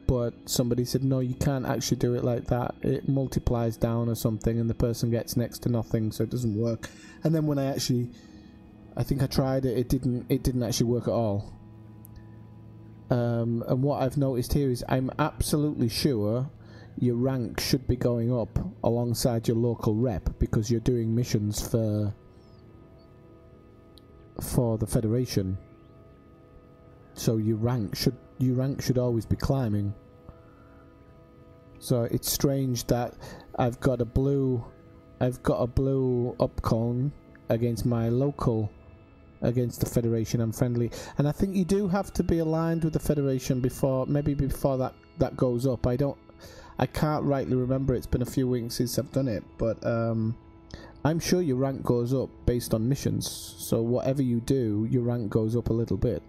but somebody said no, you can't actually do it like that. It multiplies down or something, and the person gets next to nothing, so it doesn't work. And then when I think I tried it, it didn't actually work at all. And what I've noticed here is I'm absolutely sure your rank should be going up alongside your local rep, because you're doing missions for the Federation. So your rank should always be climbing. So it's strange that I've got a blue up cone against my local, against the Federation I'm friendly. And I think you do have to be aligned with the Federation before that goes up. I can't rightly remember, it's been a few weeks since I've done it, but I'm sure your rank goes up based on missions. So whatever you do, your rank goes up a little bit.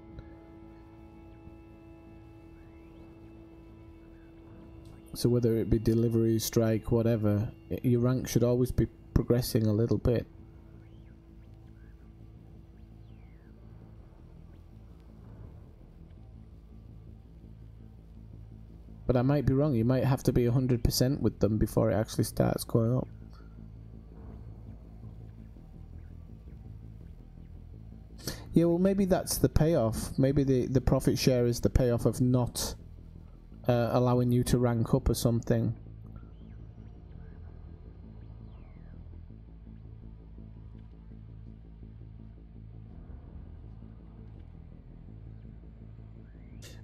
So whether it be delivery, strike, whatever, your rank should always be progressing a little bit. But I might be wrong, you might have to be 100% with them before it actually starts going up. Yeah, well maybe that's the payoff. Maybe the profit share is the payoff of not allowing you to rank up or something.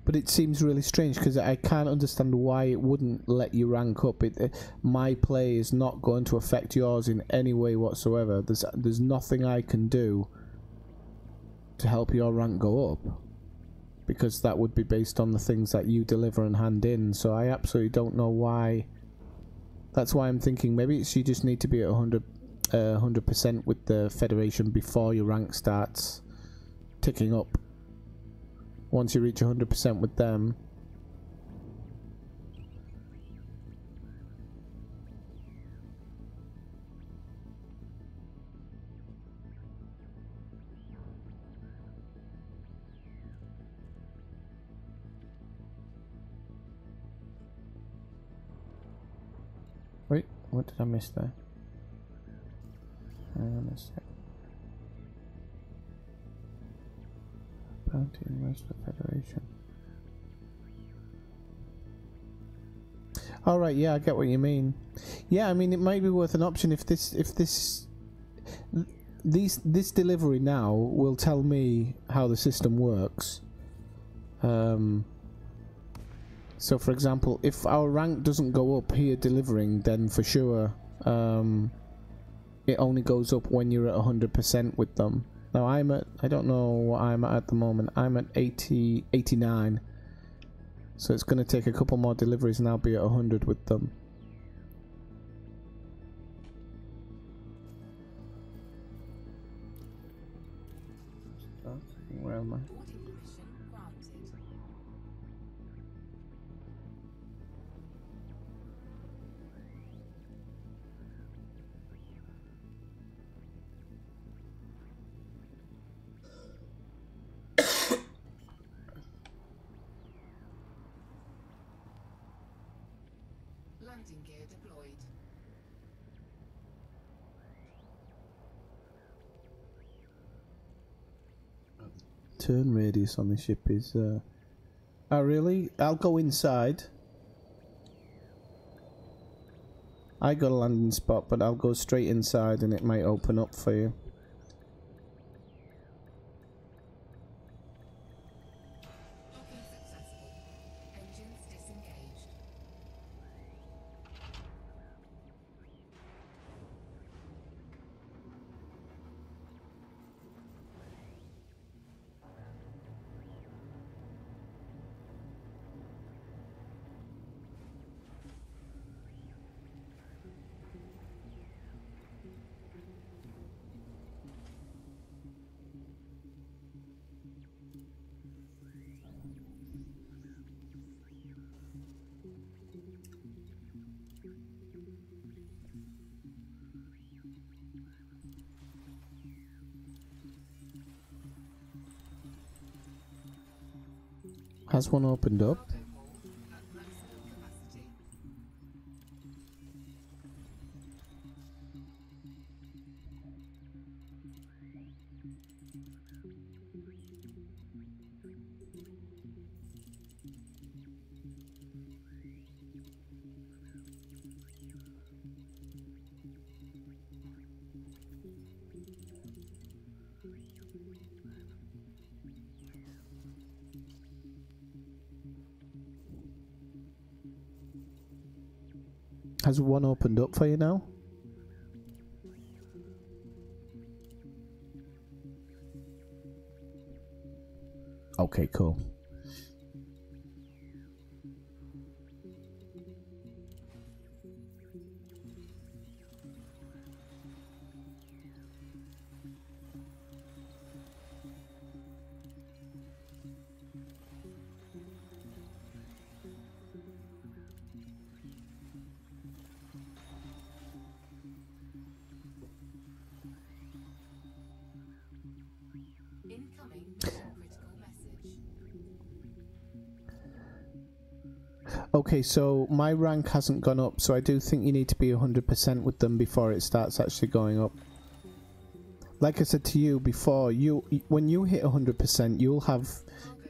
But it seems really strange, because I can't understand why it wouldn't let you rank up. My play is not going to affect yours in any way whatsoever. There's nothing I can do to help your rank go up, because that would be based on the things that you deliver and hand in. So I absolutely don't know why. That's why I'm thinking maybe you just need to be at 100% with the Federation before your rank starts ticking up. Once you reach 100% with them, wait, what did I miss there? Hang on a sec. Bounty and rest of the Federation. Alright, yeah, I get what you mean. Yeah, I mean, it might be worth an option if this delivery now will tell me how the system works. So for example, if our rank doesn't go up here delivering, then for sure it only goes up when you're at 100% with them. Now I don't know what I'm at the moment. I'm at 89. So it's going to take a couple more deliveries and I'll be at 100 with them. Where am I? Landing gear deployed. turn radius on the ship is... Oh, really? I'll go inside. I got a landing spot, but I'll go straight inside and it might open up for you. Docking successful. Engines disengaged. Has one opened up? Cargo hold at maximum capacity. Has one opened up for you now? Okay, cool. Incoming mission critical message. Okay, so my rank hasn't gone up, so I do think you need to be 100% with them before it starts actually going up. Like I said to you before, when you hit 100%,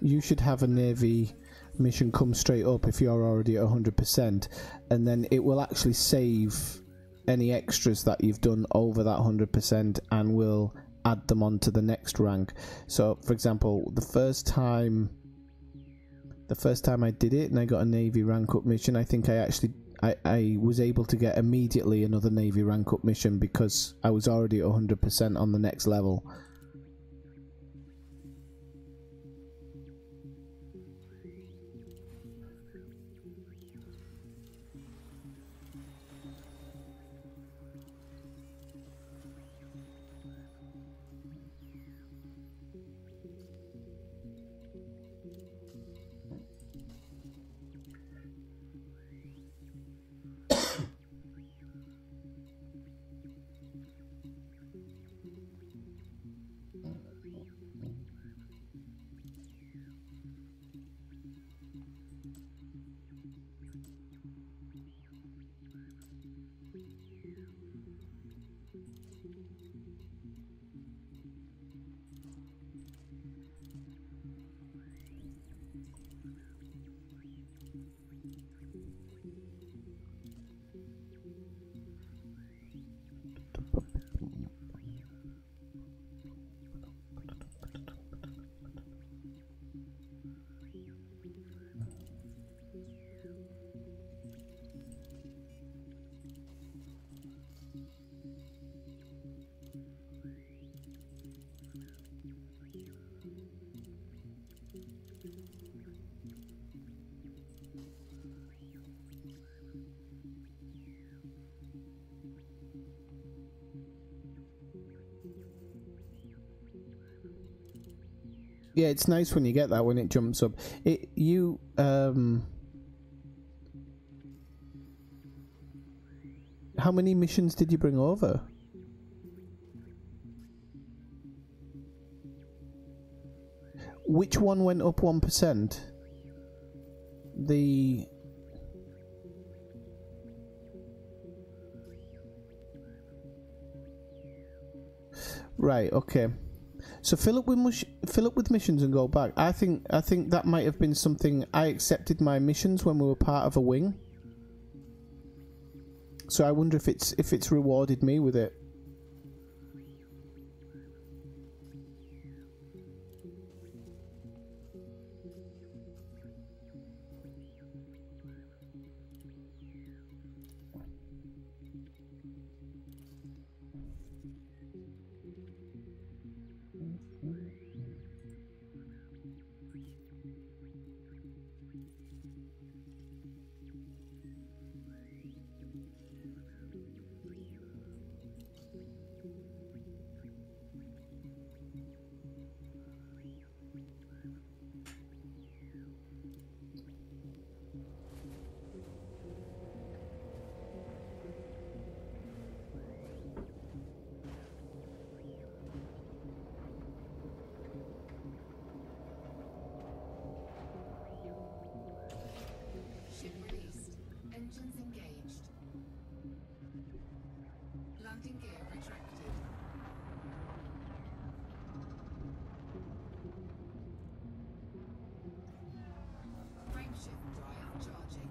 you should have a Navy mission come straight up if you're already at 100%, and then it will actually save any extras that you've done over that 100% and will add them on to the next rank. So, for example, the first time I did it and I got a Navy rank up mission, I think I was able to get immediately another Navy rank up mission because I was already at 100% on the next level. Yeah, it's nice when you get that, when it jumps up. How many missions did you bring over? Which one went up 1%? The... Right, okay. So fill up with missions and go back. I think that might have been something. I accepted my missions when we were part of a wing. So I wonder if it's rewarded me with it. Ship released. Engines engaged. Landing gear retracted. Frameshift drive charging.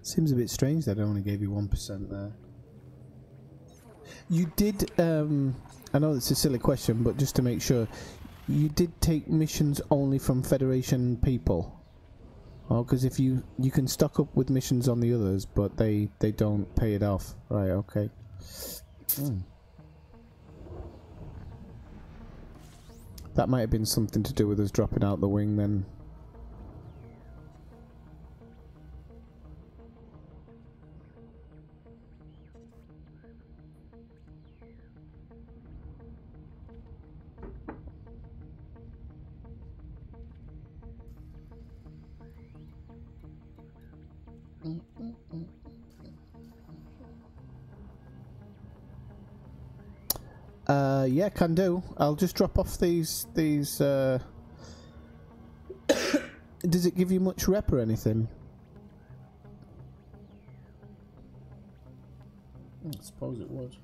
Seems a bit strange that I only gave you 1% there. You did, I know it's a silly question, but just to make sure, you did take missions only from Federation people? Oh, because if you can stock up with missions on the others, but they don't pay it off. Right, okay. That might have been something to do with us dropping out the wing then. Yeah, can do. I'll just drop off these does it give you much rep or anything? I suppose it would.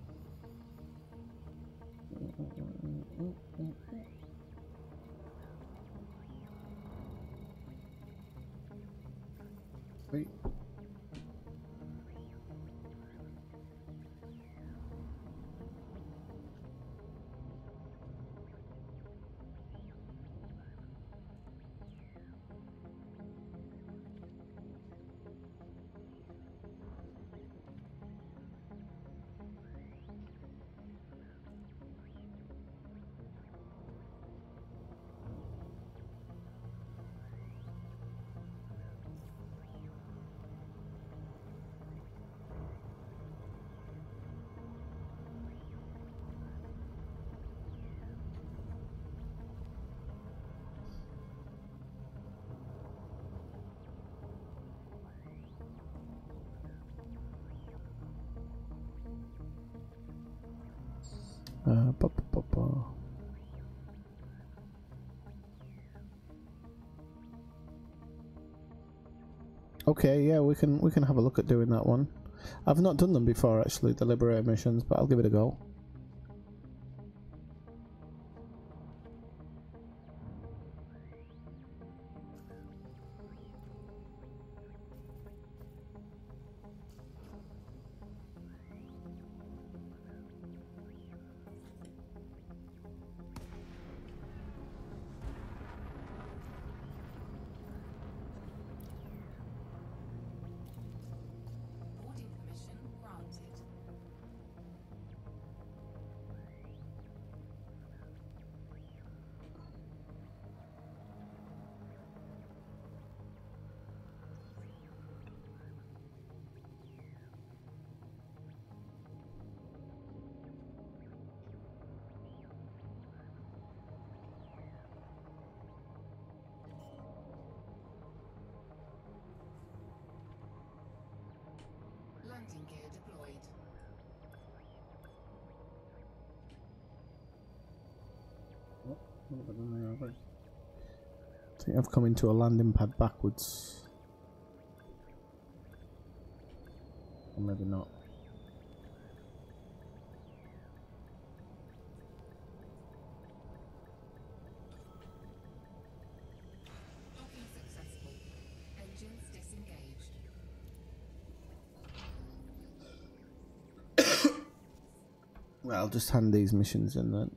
Wait. Ba, ba, ba, ba. Okay, yeah, we can have a look at doing that one. I've not done them before actually, the Liberator missions, but I'll give it a go. Boarding permission granted. Landing gear deployed. I think I've come into a landing pad backwards. Or maybe not. Docking successful. Engines disengaged. Well, I'll just hand these missions in then.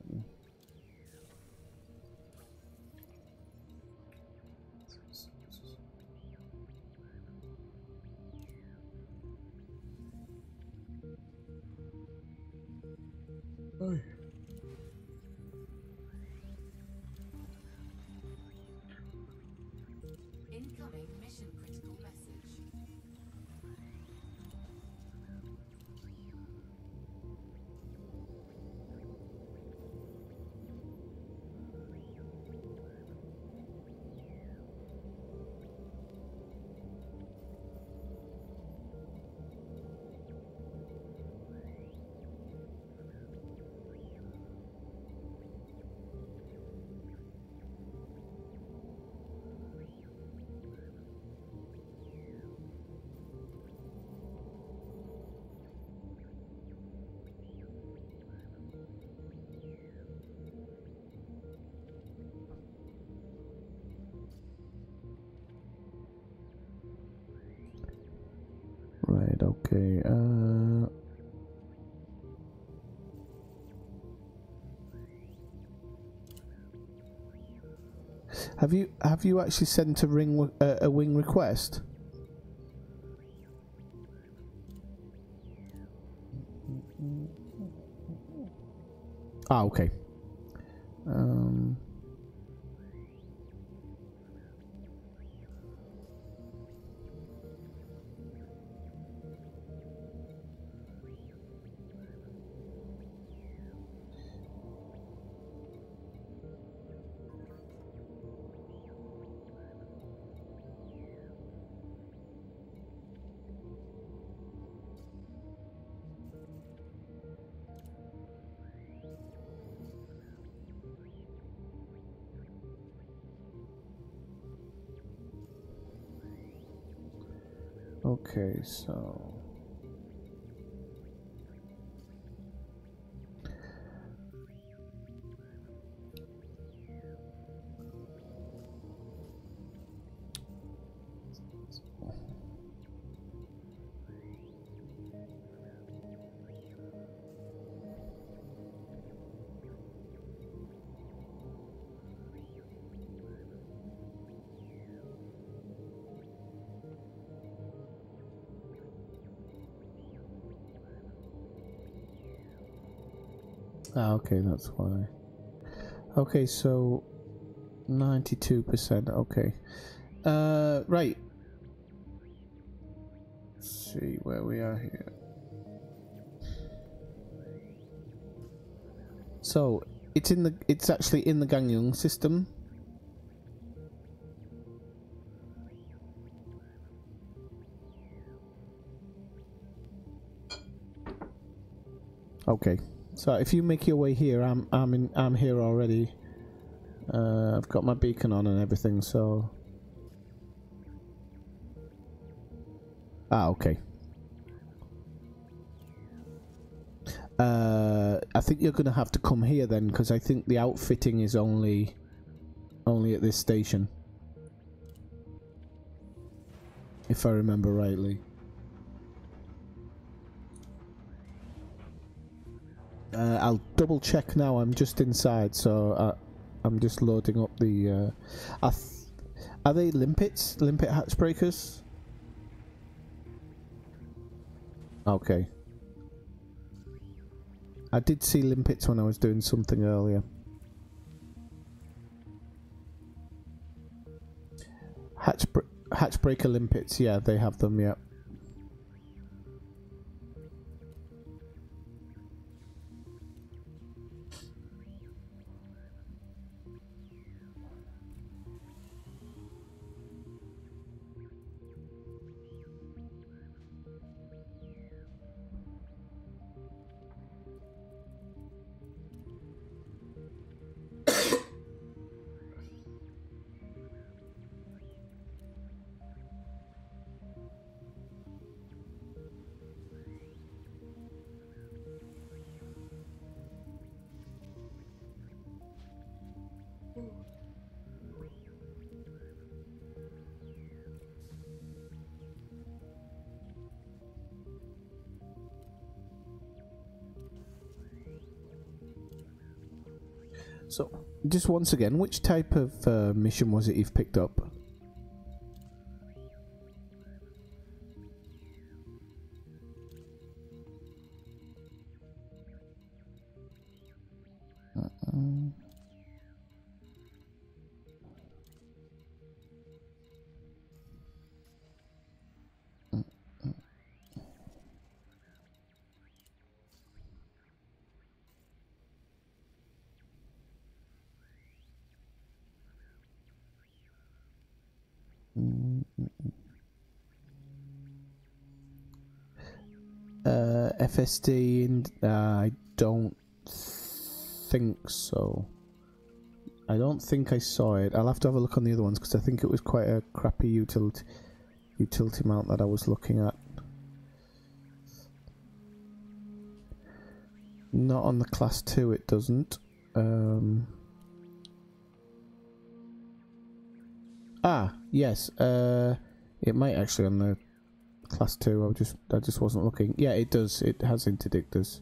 Incoming mission critical message. Right, okay. Have you actually sent a wing request? Ah, okay. Okay, so okay, that's why. Okay, so 92%. Okay. Right. Let's see where we are here. So it's actually in the Gangneung system. Okay. So if you make your way here, I'm here already. I've got my beacon on and everything, so okay. I think you're gonna have to come here then, because I think the outfitting is only at this station, if I remember rightly. I'll double check now. I'm just inside, so I'm just loading up the. Are they limpets? Limpet hatch breakers? Okay. I did see limpets when I was doing something earlier. Hatch breaker limpets, yeah, they have them, yeah. So, just once again, which type of mission was it you've picked up? FSD, and I don't think so. I don't think I saw it. I'll have to have a look on the other ones because I think it was quite a crappy utility mount that I was looking at. Not on the class 2, it doesn't. Yes. It might actually on the class 2. I just wasn't looking. Yeah, it does. It has interdictors.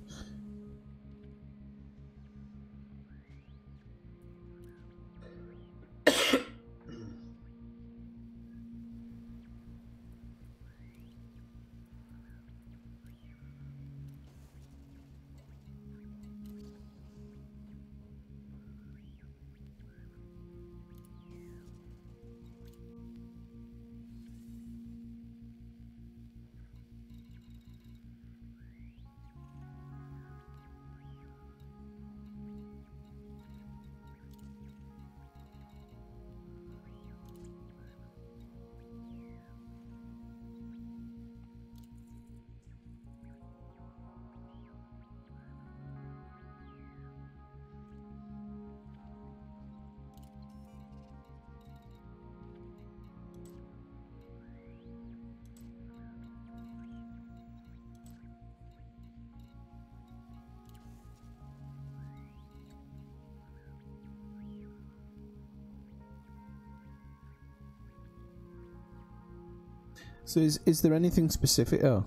So is there anything specific? Oh,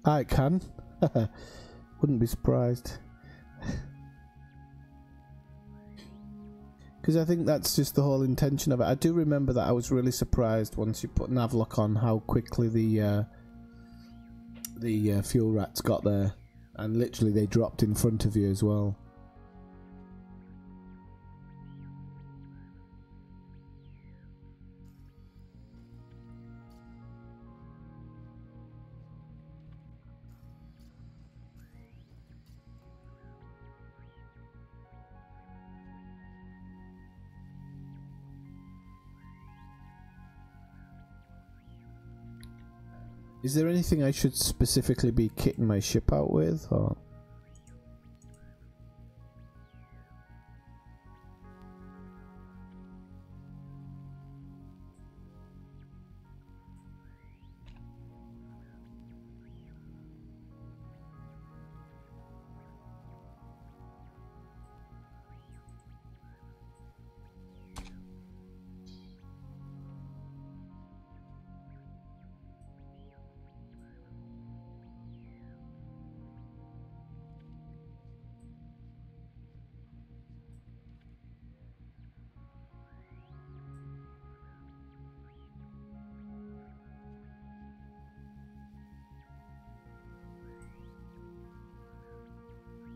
I can. Wouldn't be surprised. Because I think that's just the whole intention of it. I do remember that I was really surprised once you put Navlock on how quickly the fuel rats got there, and literally they dropped in front of you as well. Is there anything I should specifically be kitting my ship out with, or?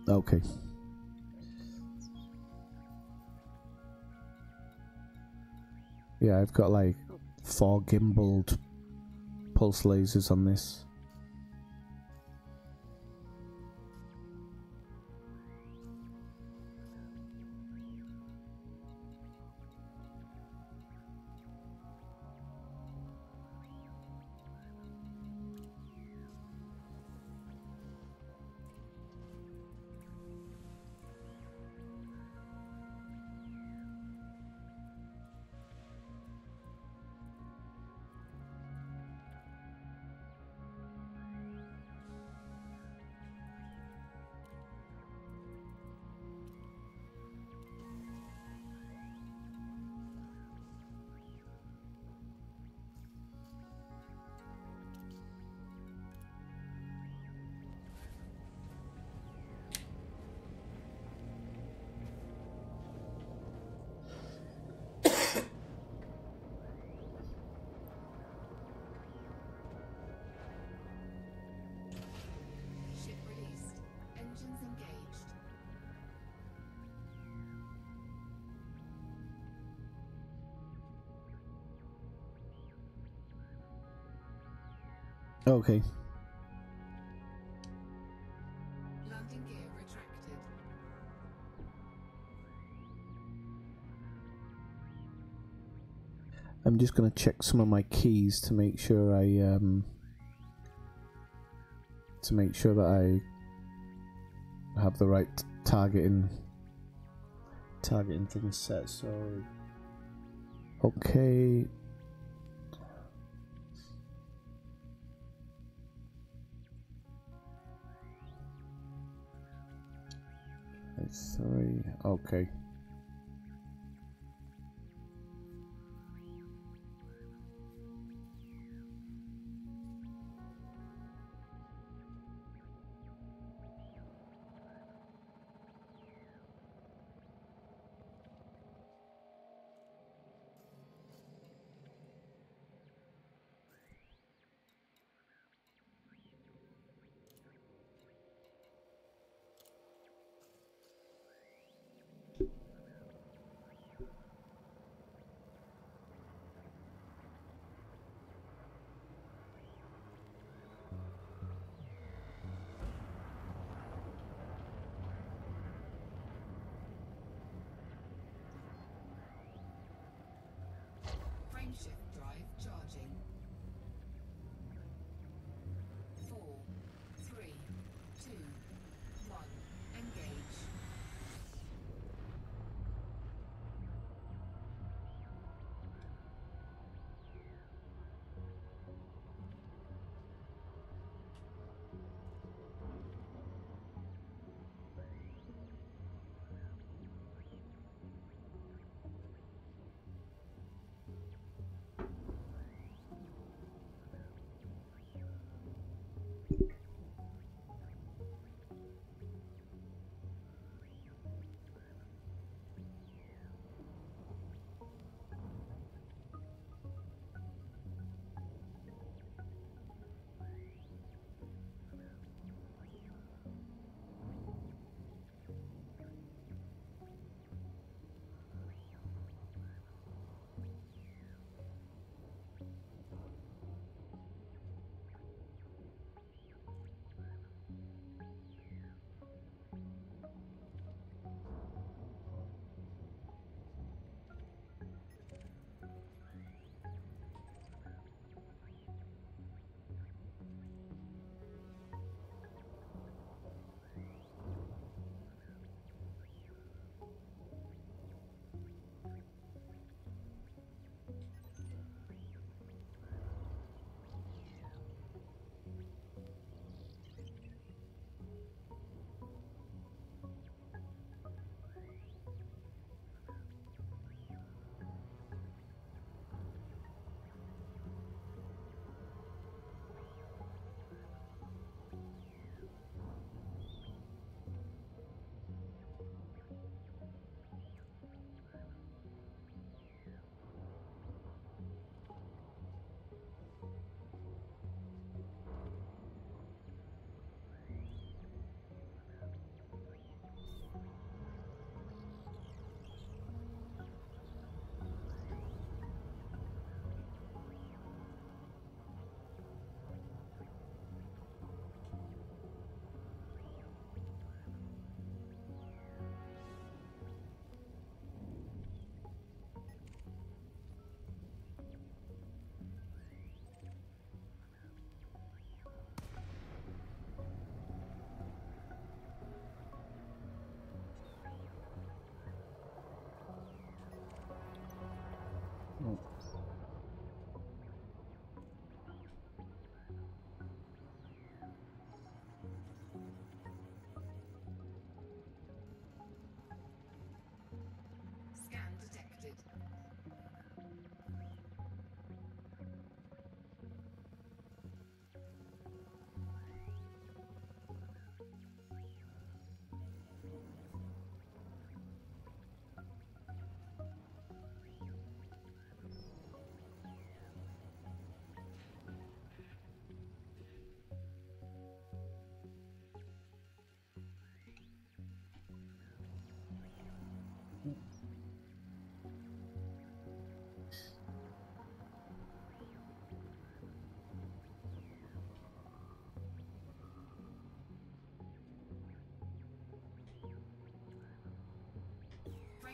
Okay. Yeah, I've got like 4 gimbaled pulse lasers on this. Okay. Landing gear retracted. I'm just going to check some of my keys to make sure that I have the right targeting things set. So okay. It's 3. Okay. Frameshift drive charging. 4, 3, 2, 1. Engage.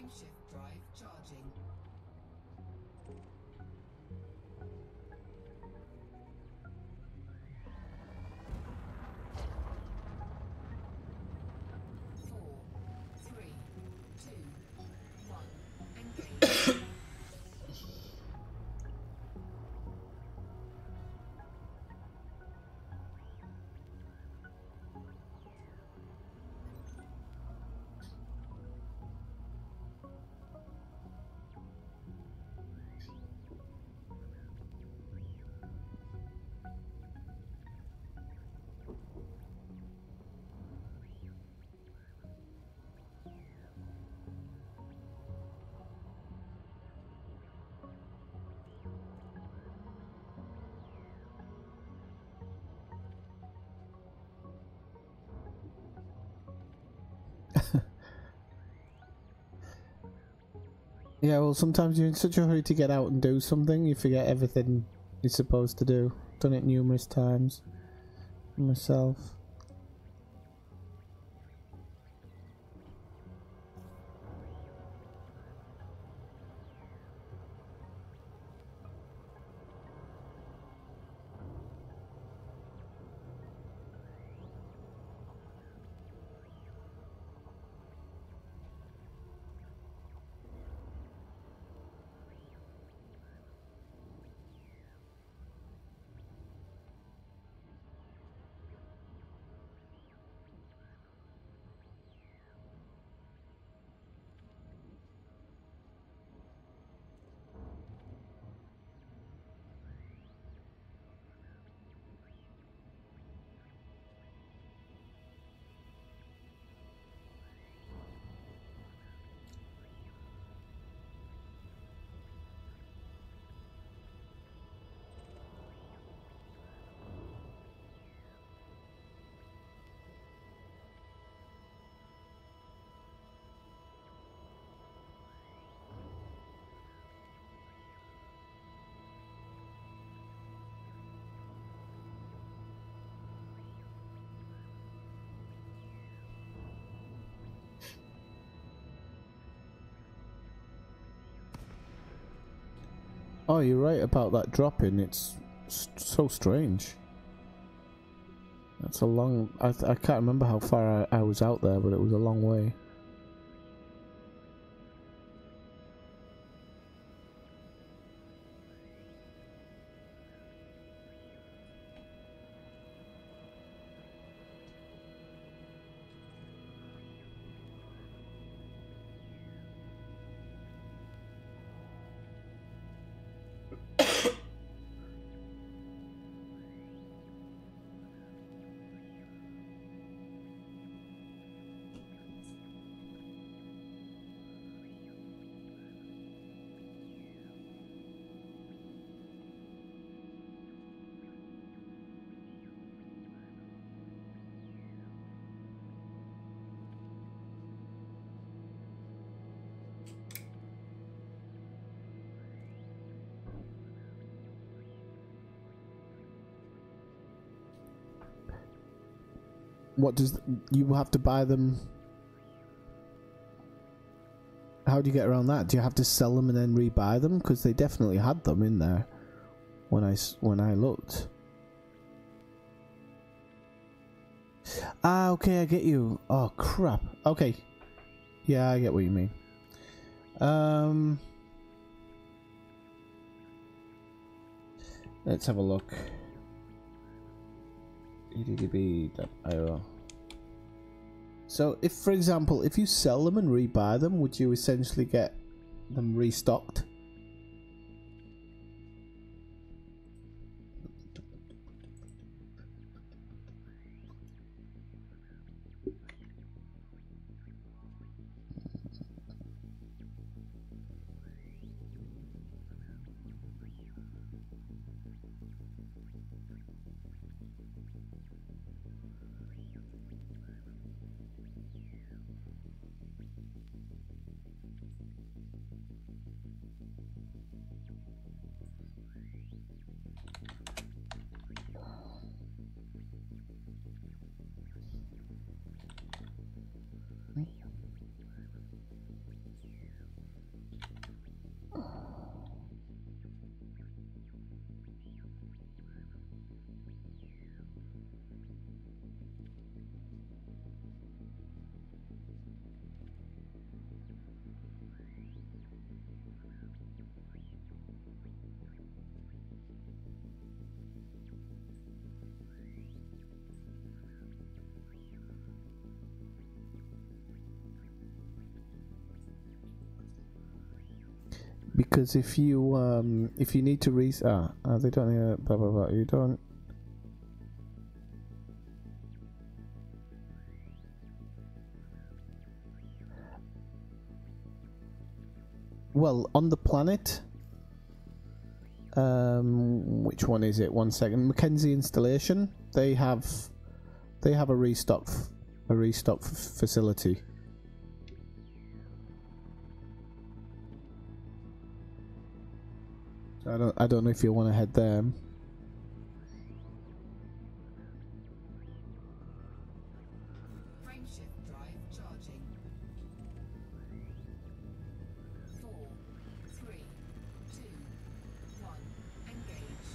Frameshift drive charging. Four, three, two, one. Engage. Yeah, well, sometimes you're in such a hurry to get out and do something, you forget everything you're supposed to do. Done it numerous times myself. Oh, you're right about that dropping. It's so strange. That's a long... I can't remember how far I was out there, but it was a long way. What does... You have to buy them... How do you get around that? Do you have to sell them and then rebuy them? Because they definitely had them in there when I looked. Ah, okay, I get you. Oh, crap. Okay. Yeah, I get what you mean. Let's have a look. EDDB.io. So, if, for example, if you sell them and rebuy them, would you essentially get them restocked? Because if you need to they don't need blah blah blah. You don't. Well, on the planet, which one is it? 1 second. Mackenzie installation. They have a restock facility. So I don't know if you want to head there. Frameshift drive charging. 4, 3, 2, 1. Engage.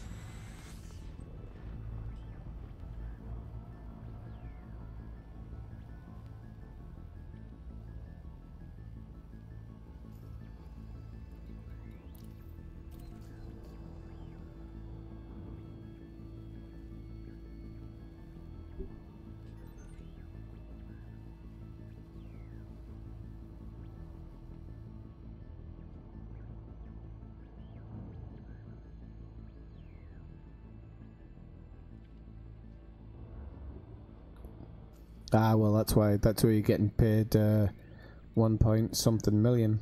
Well, that's why you're getting paid 1 point something million.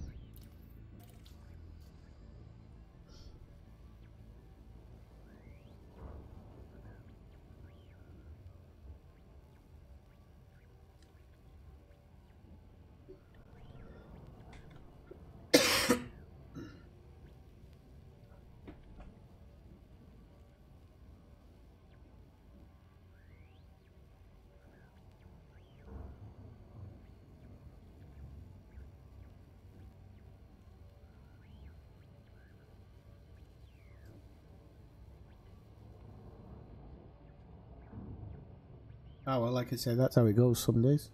Well, like I said, that's how it goes some days.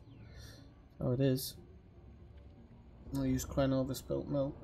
That's how it is. I'll use crying over spilt milk.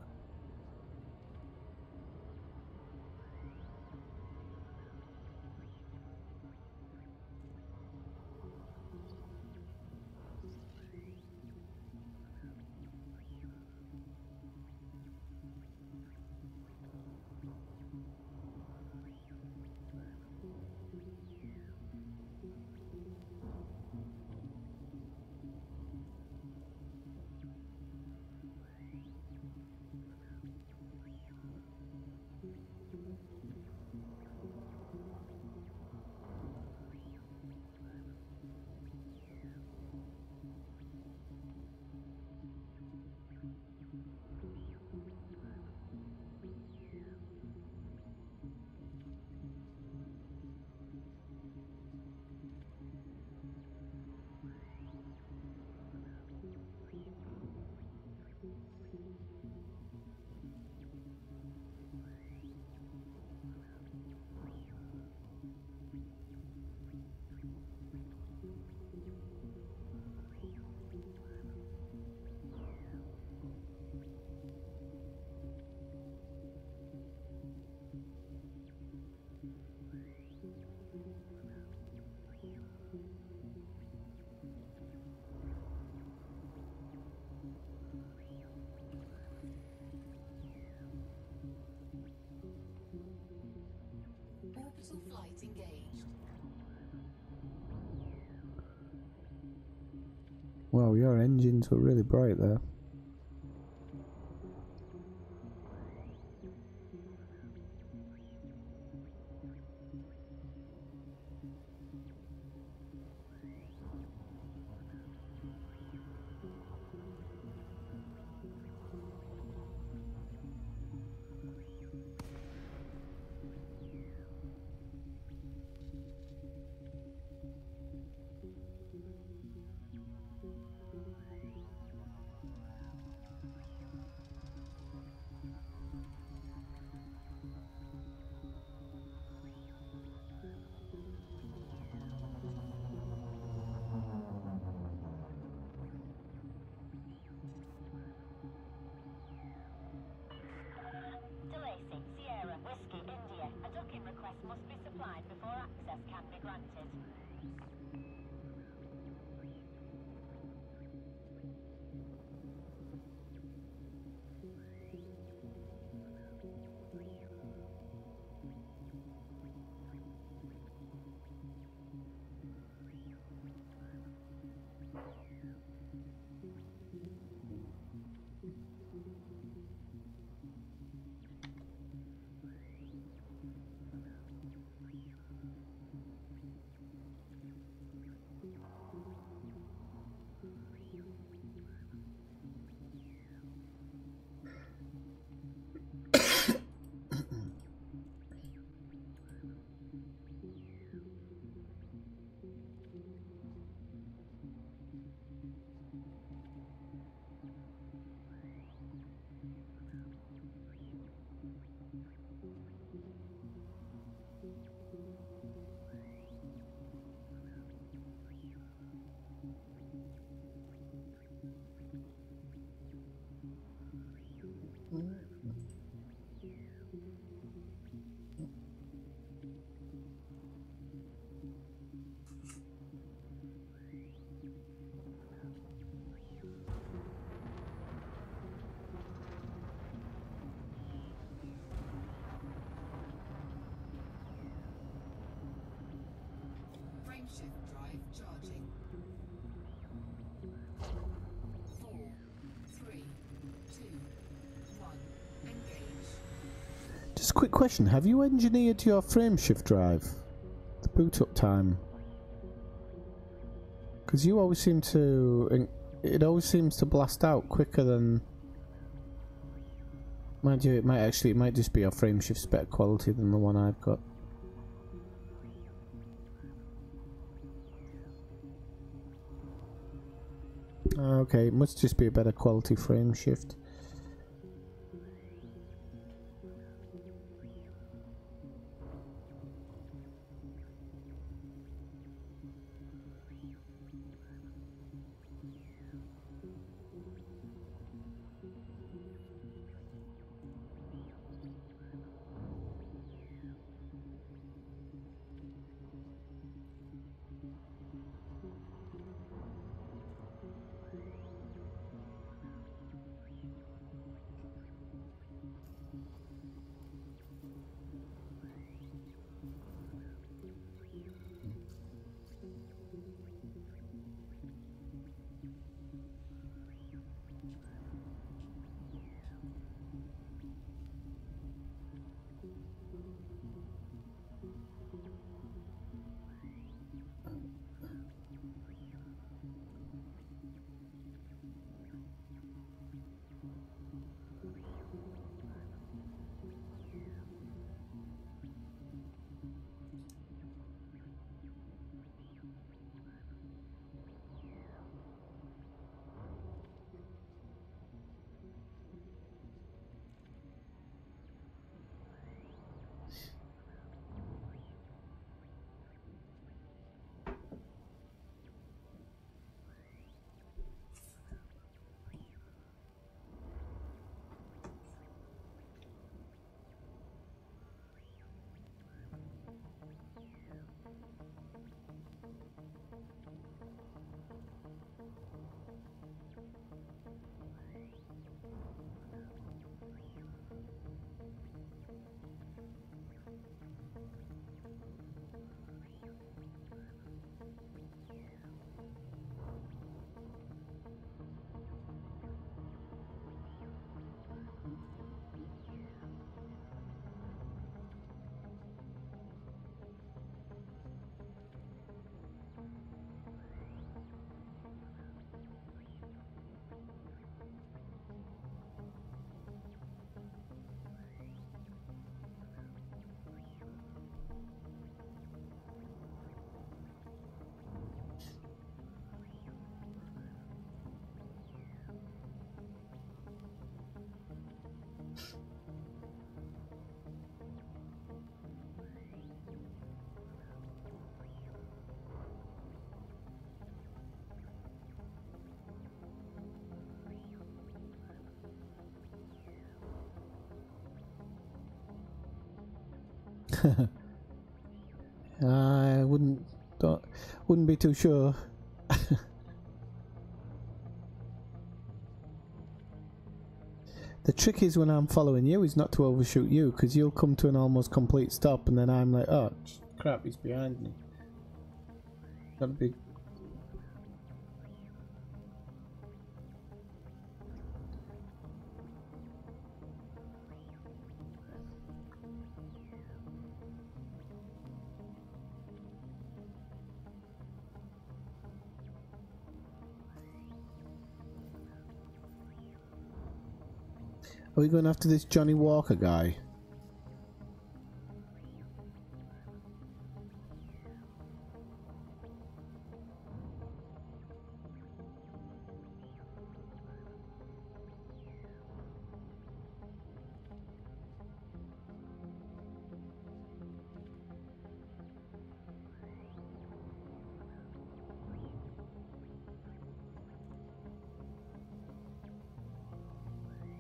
Orbital flight engaged. Wow, your engines were really bright there. Just a quick question. Have you engineered your frameshift drive? The boot up time? Because you always seem to... It always seems to blast out quicker than... Mind you, it might just be our frameshift's better quality than the one I've got. Okay, it must just be a better quality frameshift. I wouldn't be too sure. The trick is when I'm following you is not to overshoot you, because you'll come to an almost complete stop and then I'm like, oh crap, he's behind me. That'd be... Are we going after this Johnny Walker guy?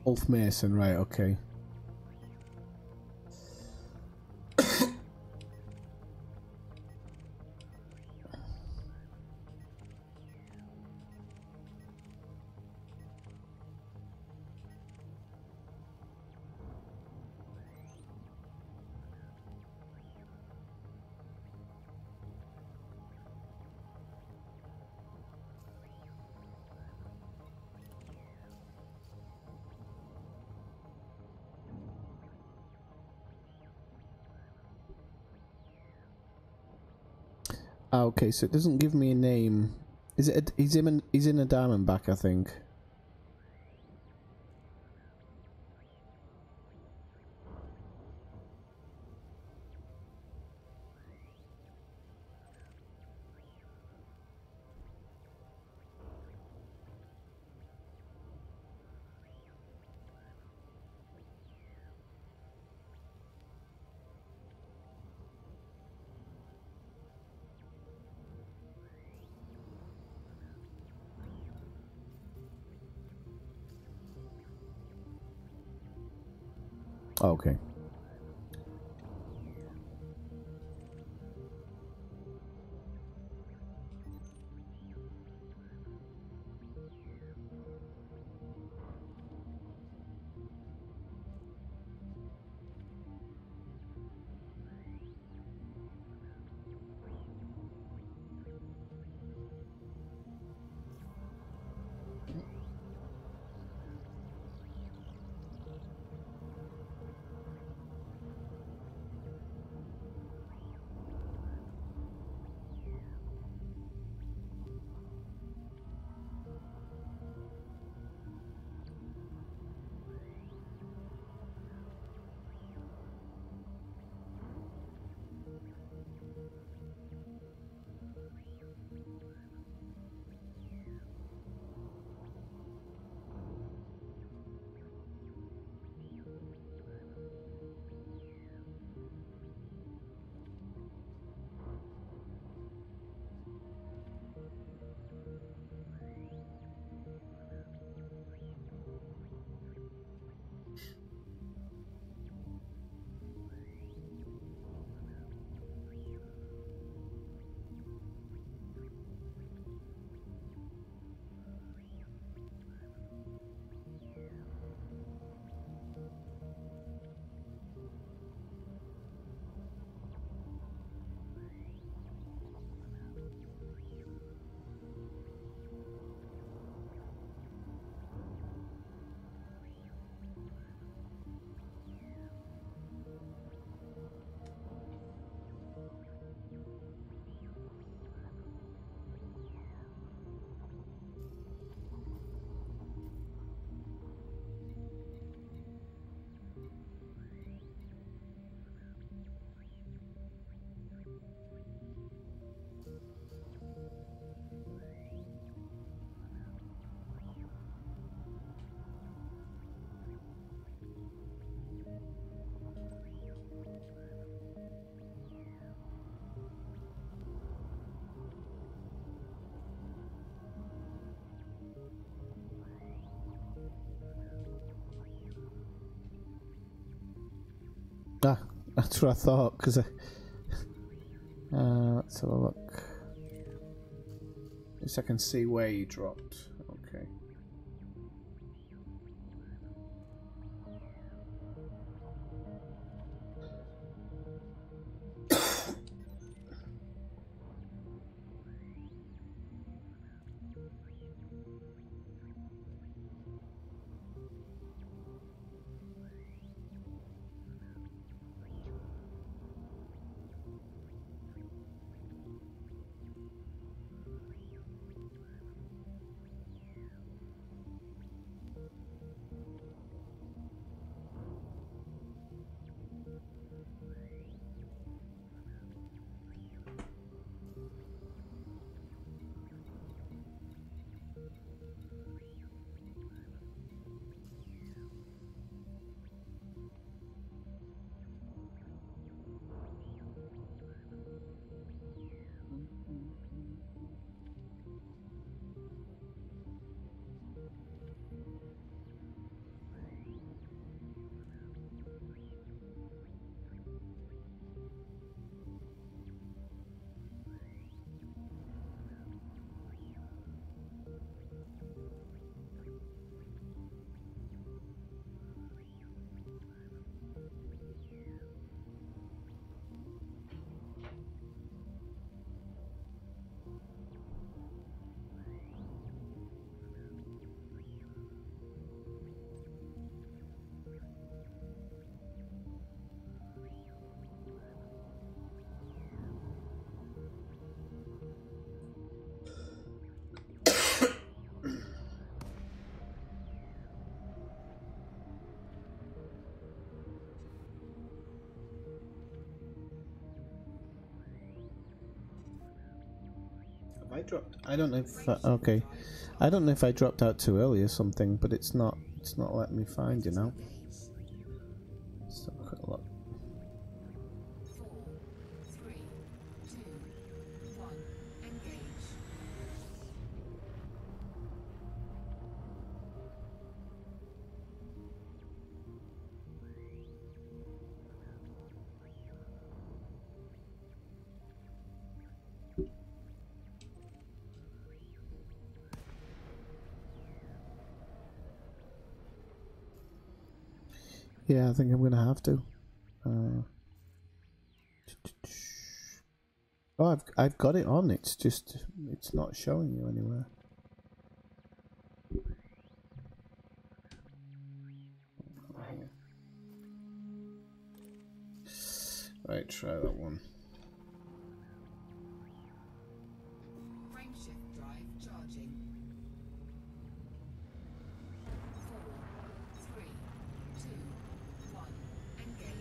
Wolf Mason, right, okay. Ah, okay, so it doesn't give me a name. Is it? He's in a Diamondback, I think. Okay. Ah, that's what I thought. Because let's have a look. Yes, I can see where you dropped. Okay. I dropped. I don't know if. Okay, I don't know if I dropped out too early or something, but it's not. It's not letting me find. You know. Let's have a quick look. 4, 3, 2, 1, engage. Yeah, I think I'm gonna have to. Oh, I've got it on. It's just it's not showing you anywhere. Right, try that one. Frameshift drive charging. 4, 3, 2, 1, engage.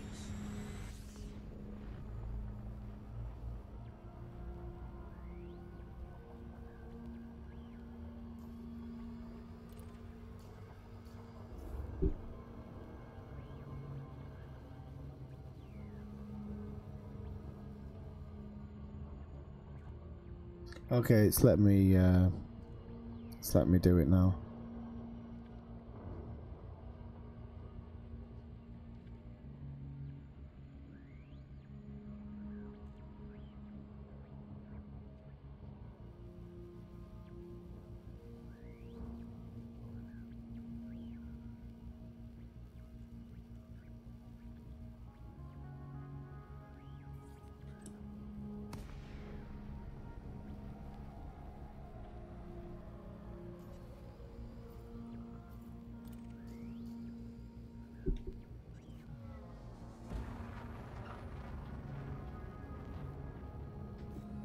Okay, it's let me do it now.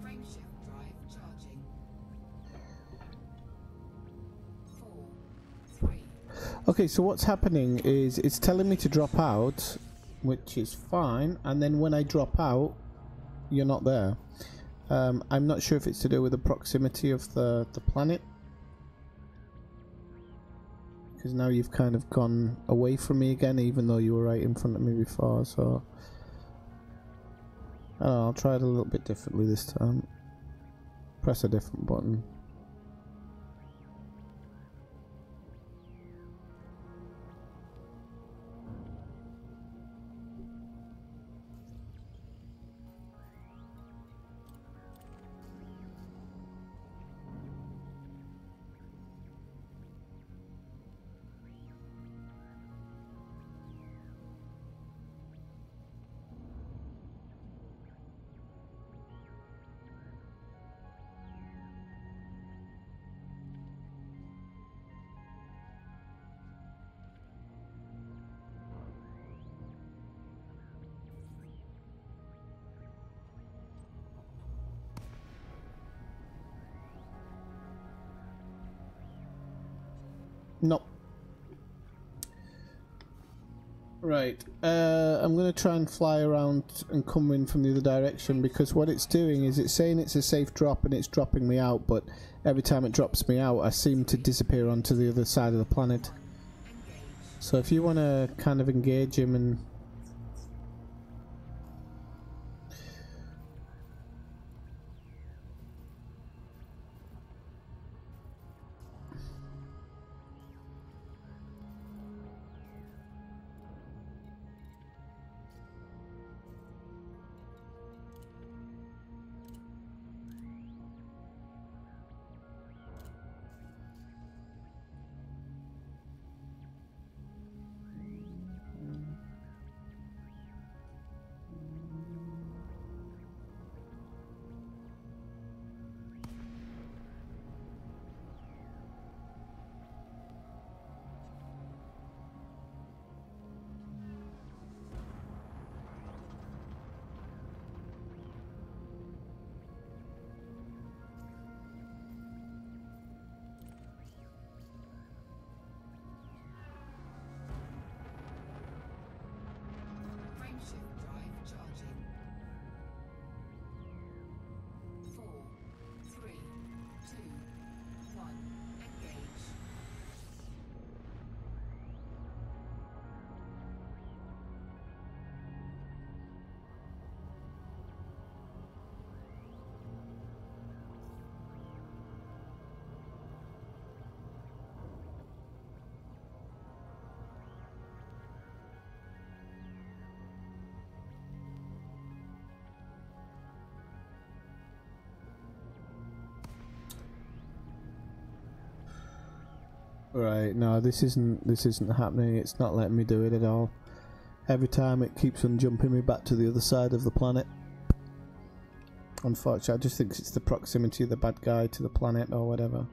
Frameshift drive charging. 4, 3. Okay, so what's happening is it's telling me to drop out, which is fine, and then when I drop out, you're not there. I'm not sure if it's to do with the proximity of the planet, because now you've kind of gone away from me again, even though you were right in front of me before. So I don't know, I'll try it a little bit differently this time. Press a different button. No. Right. I'm going to try and fly around and come in from the other direction, because what it's doing is it's saying it's a safe drop and it's dropping me out, but every time it drops me out I seem to disappear onto the other side of the planet. Engage. So if you want to kind of engage him and... Right, no, this isn't happening. It's not letting me do it at all. Every time it keeps on jumping me back to the other side of the planet. Unfortunately, I just think it's the proximity of the bad guy to the planet or whatever.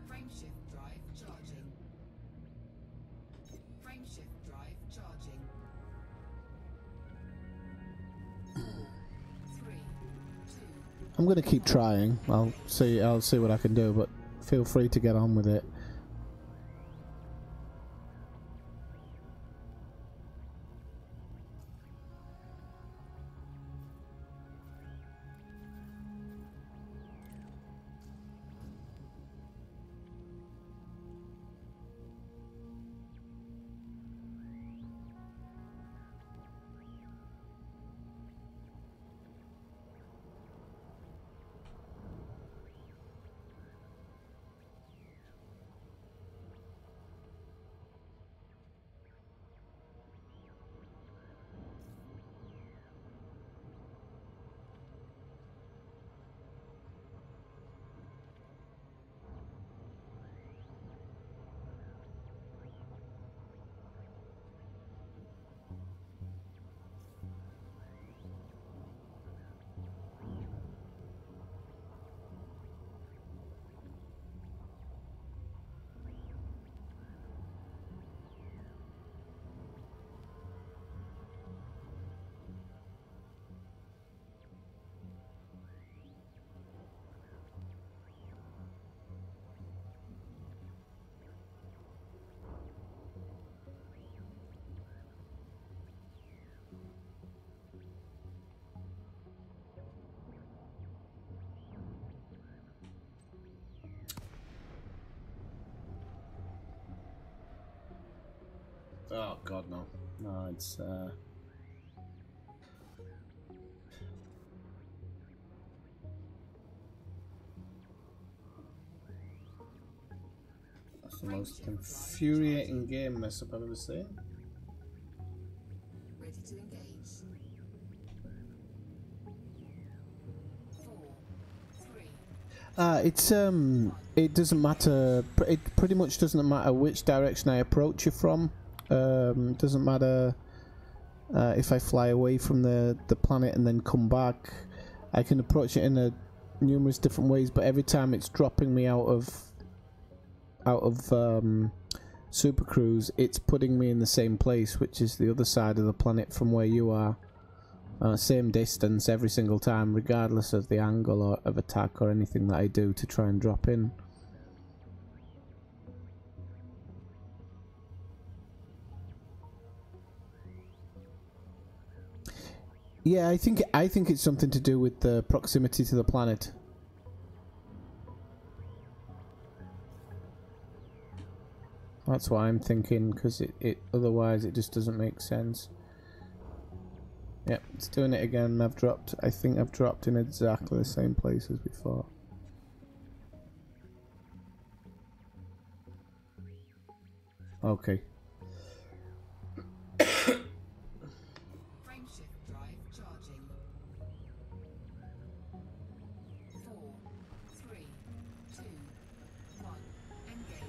Frameshift drive charging. Frameshift drive charging. 4, 3, 2. I'm gonna keep trying. I'll see what I can do, but feel free to get on with it. Oh God, no! No, it's that's the most infuriating game mess up I've ever seen. Ready to engage. 4, 3. It doesn't matter. It pretty much doesn't matter which direction I approach you from. Doesn't matter if I fly away from the planet and then come back. I can approach it in numerous different ways, but every time it's dropping me out of Super Cruise, it's putting me in the same place, which is the other side of the planet from where you are. Same distance every single time, regardless of the angle or of attack or anything that I do to try and drop in. Yeah, I think it's something to do with the proximity to the planet. That's what I'm thinking, because it otherwise it just doesn't make sense. Yep, it's doing it again. I think I've dropped in exactly the same place as before. Okay. Frameshift drive charging. 4, 3, 2, 1. Engage.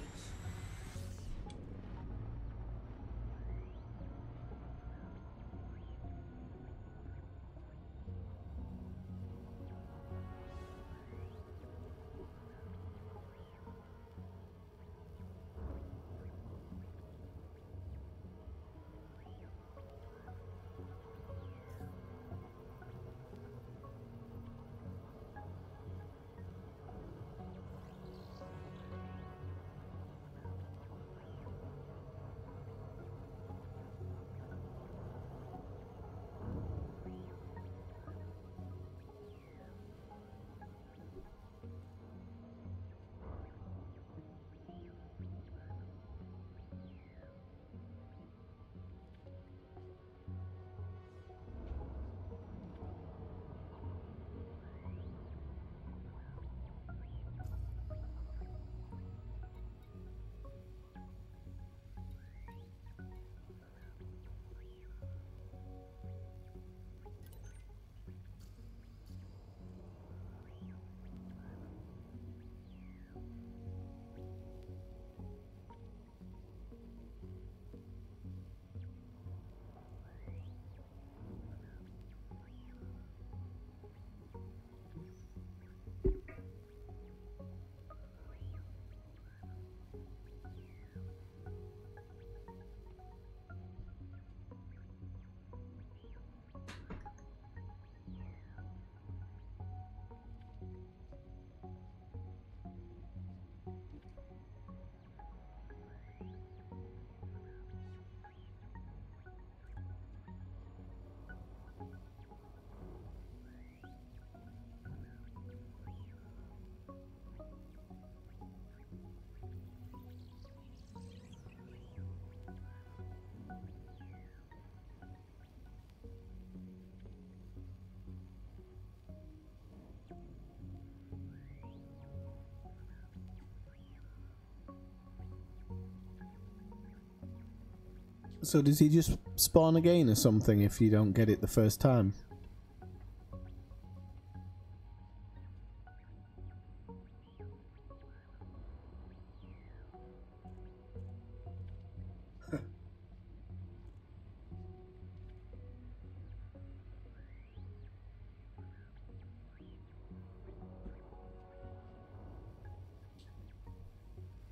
So does he just spawn again or something if you don't get it the first time?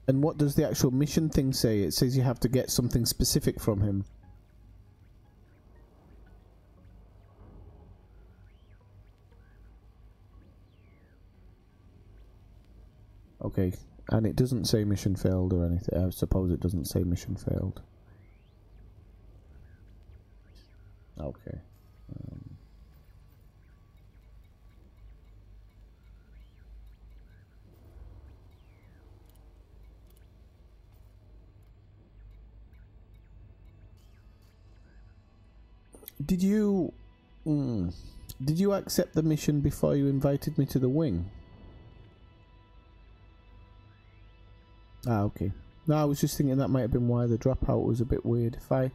And what does the actual mission thing say? It says you have to get something specific from him. Okay, and it doesn't say mission failed or anything. I suppose it doesn't say mission failed. Okay. Did you... did you accept the mission before you invited me to the wing? Ah, okay. No, I was just thinking that might have been why the dropout was a bit weird. If I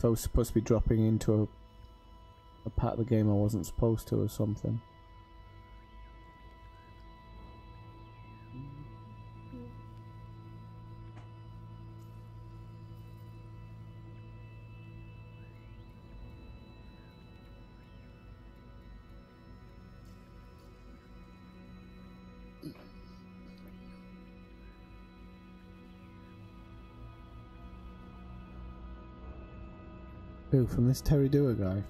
was supposed to be dropping into a part of the game I wasn't supposed to or something. Who, from this Terry Dewar guy?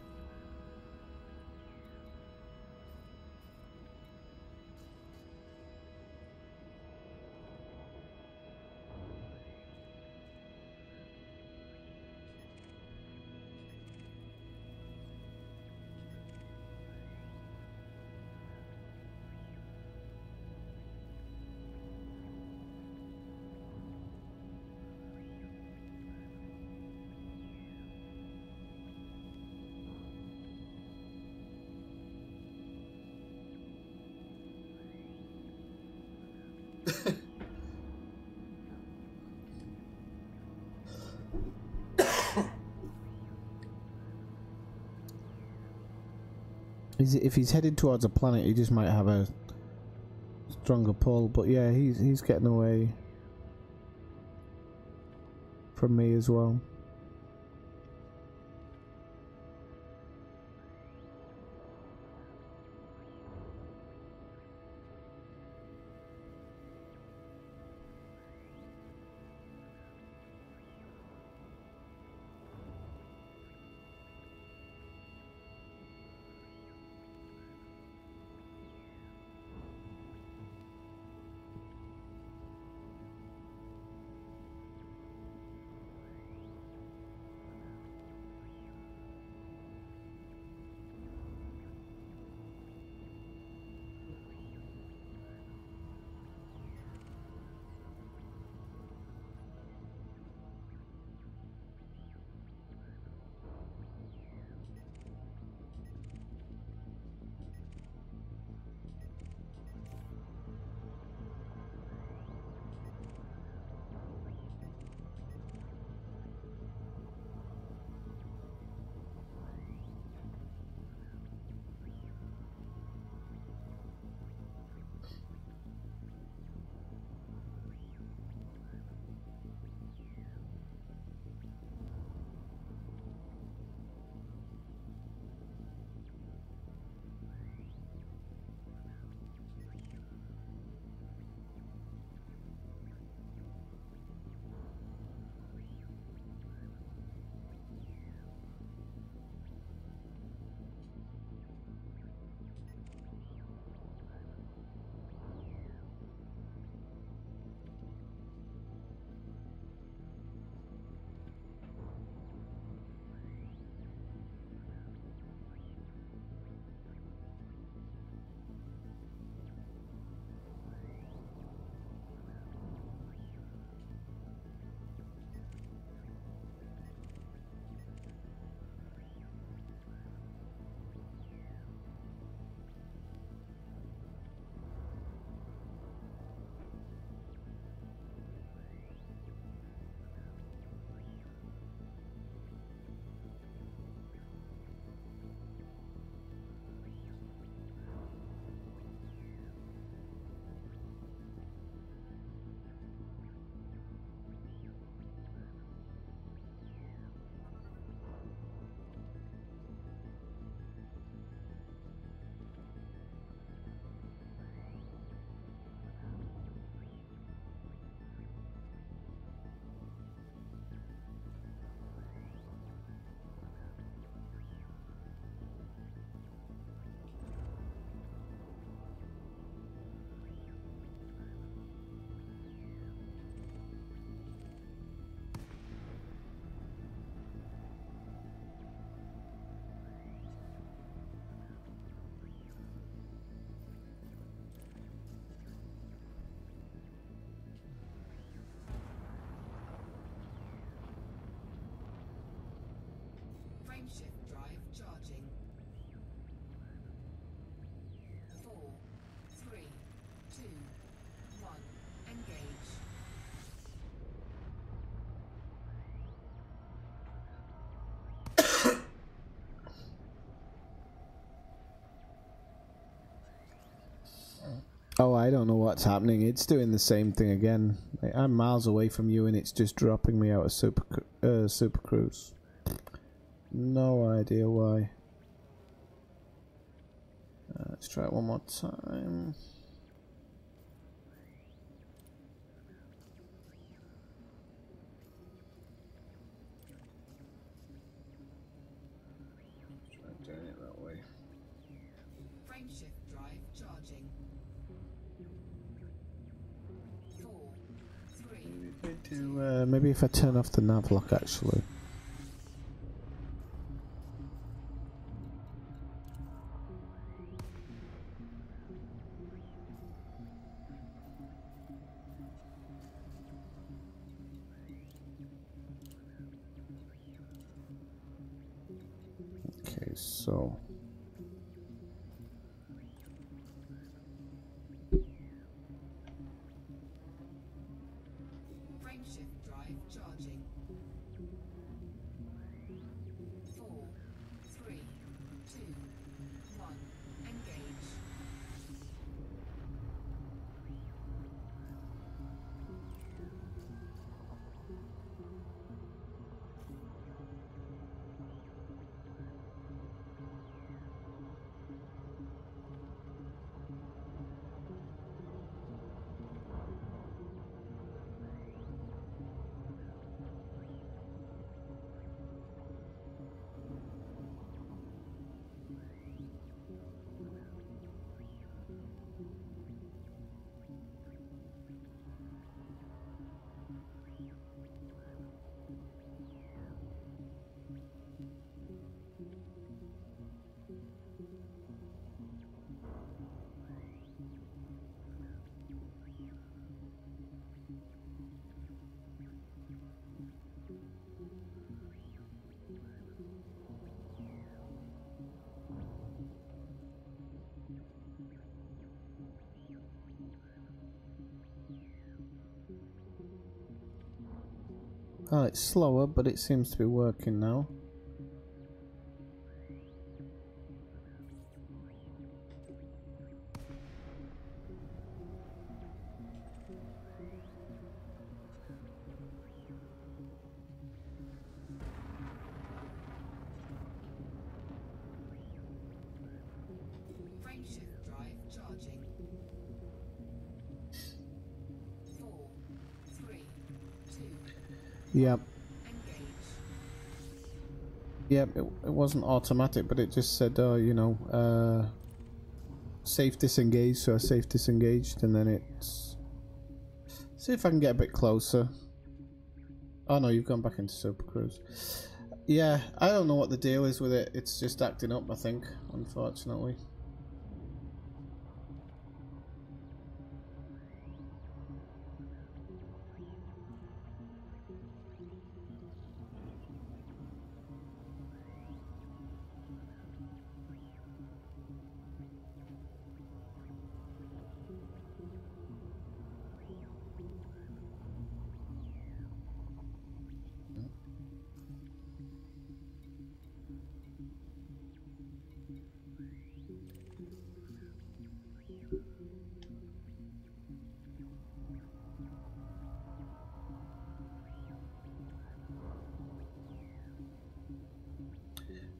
If he's headed towards a planet, he just might have a stronger pull. But yeah, he's getting away from me as well. Frameshift drive charging. 4, 3, 2, 1. Engage. Oh, I don't know what's happening. It's doing the same thing again. I'm miles away from you, and it's just dropping me out of Super Cruise. No idea why. Let's try it one more time. Try doing it that way. Frameshift drive charging. 4, 3. Maybe if I turn off the nav lock, actually. Okay, so Frameshift drive charging. 4, 3, 2, 1. Engage. oh, it's slower, but it seems to be working now. Frameshift drive charging. 4, 3, 2. Yep. Engage. Yep, it wasn't automatic, but it just said, oh, you know, safe disengaged, so I safe disengaged, and then it's... See if I can get a bit closer. Oh no, you've gone back into Super Cruise. Yeah, I don't know what the deal is with it. It's just acting up, I think, unfortunately.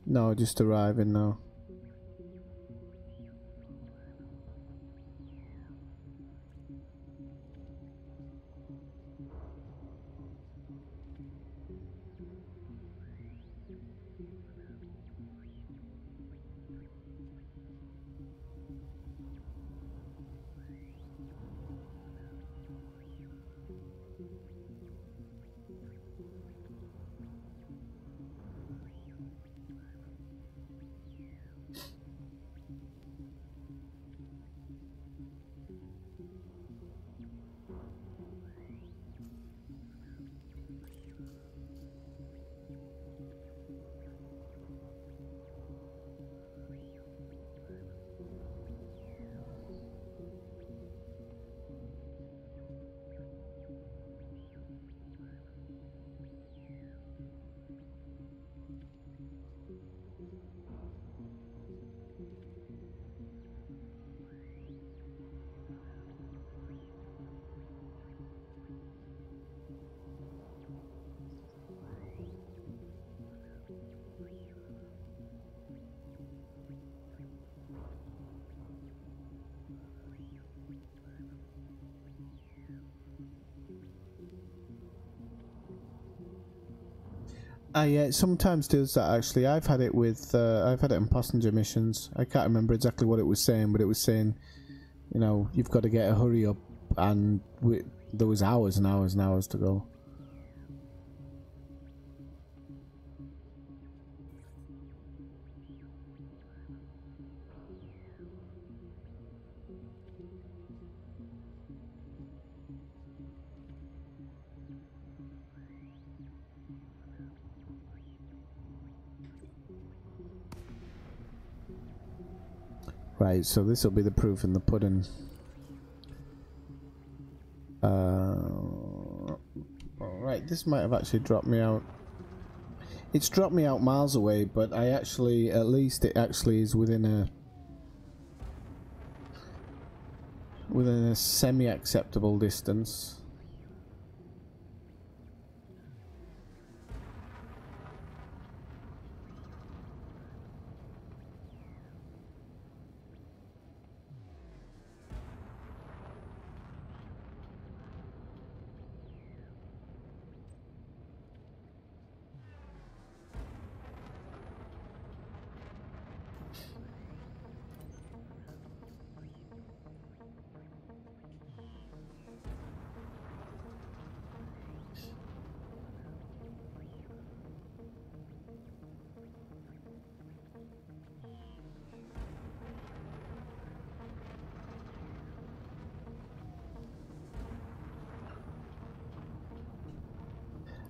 No, just arriving now. I sometimes does that actually. I've had it with I've had it in passenger missions. I can't remember exactly what it was saying, but it was saying, you know, you've got to get a hurry up, and there was hours and hours and hours to go. Right, so this will be the proof in the pudding. Alright, this might have actually dropped me out. It's dropped me out miles away, but I actually, at least it actually is within a semi-acceptable distance.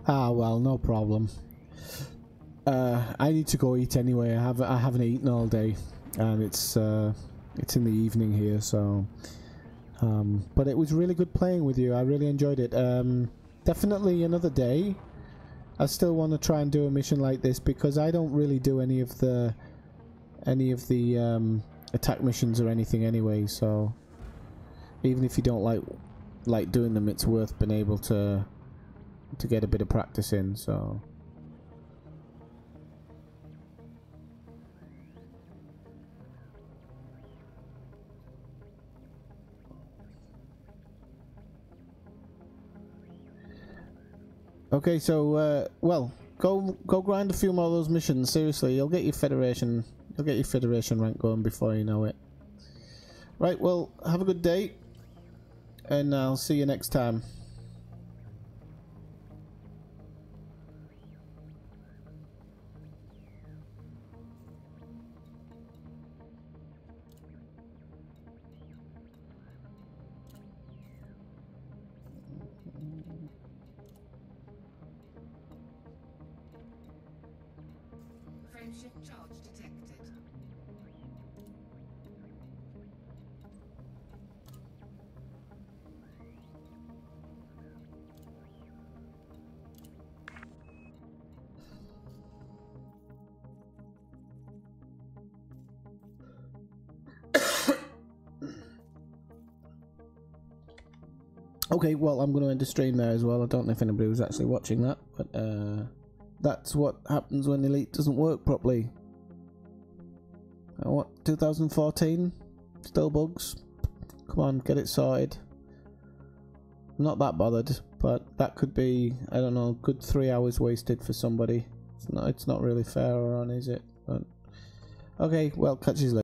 Ah, well, no problem. I need to go eat anyway. I haven't eaten all day, and it's in the evening here, so. But it was really good playing with you. I really enjoyed it. Definitely another day. I still want to try and do a mission like this because I don't really do any of the attack missions or anything anyway. So even if you don't like doing them, it's worth being able to get a bit of practice in. So. Okay, so well, go grind a few more of those missions. Seriously, you'll get your Federation rank going before you know it. Right, well, have a good day, and I'll see you next time. Frameshift charge detected. Okay, well, I'm going to end the stream there as well. I don't know if anybody was actually watching that, but that's what happens when Elite doesn't work properly. What, 2014? Still bugs? Come on, get it sorted. I'm not that bothered, but that could be, I don't know, good 3 hours wasted for somebody. It's not really fair or on, is it? But okay, well, catch you later.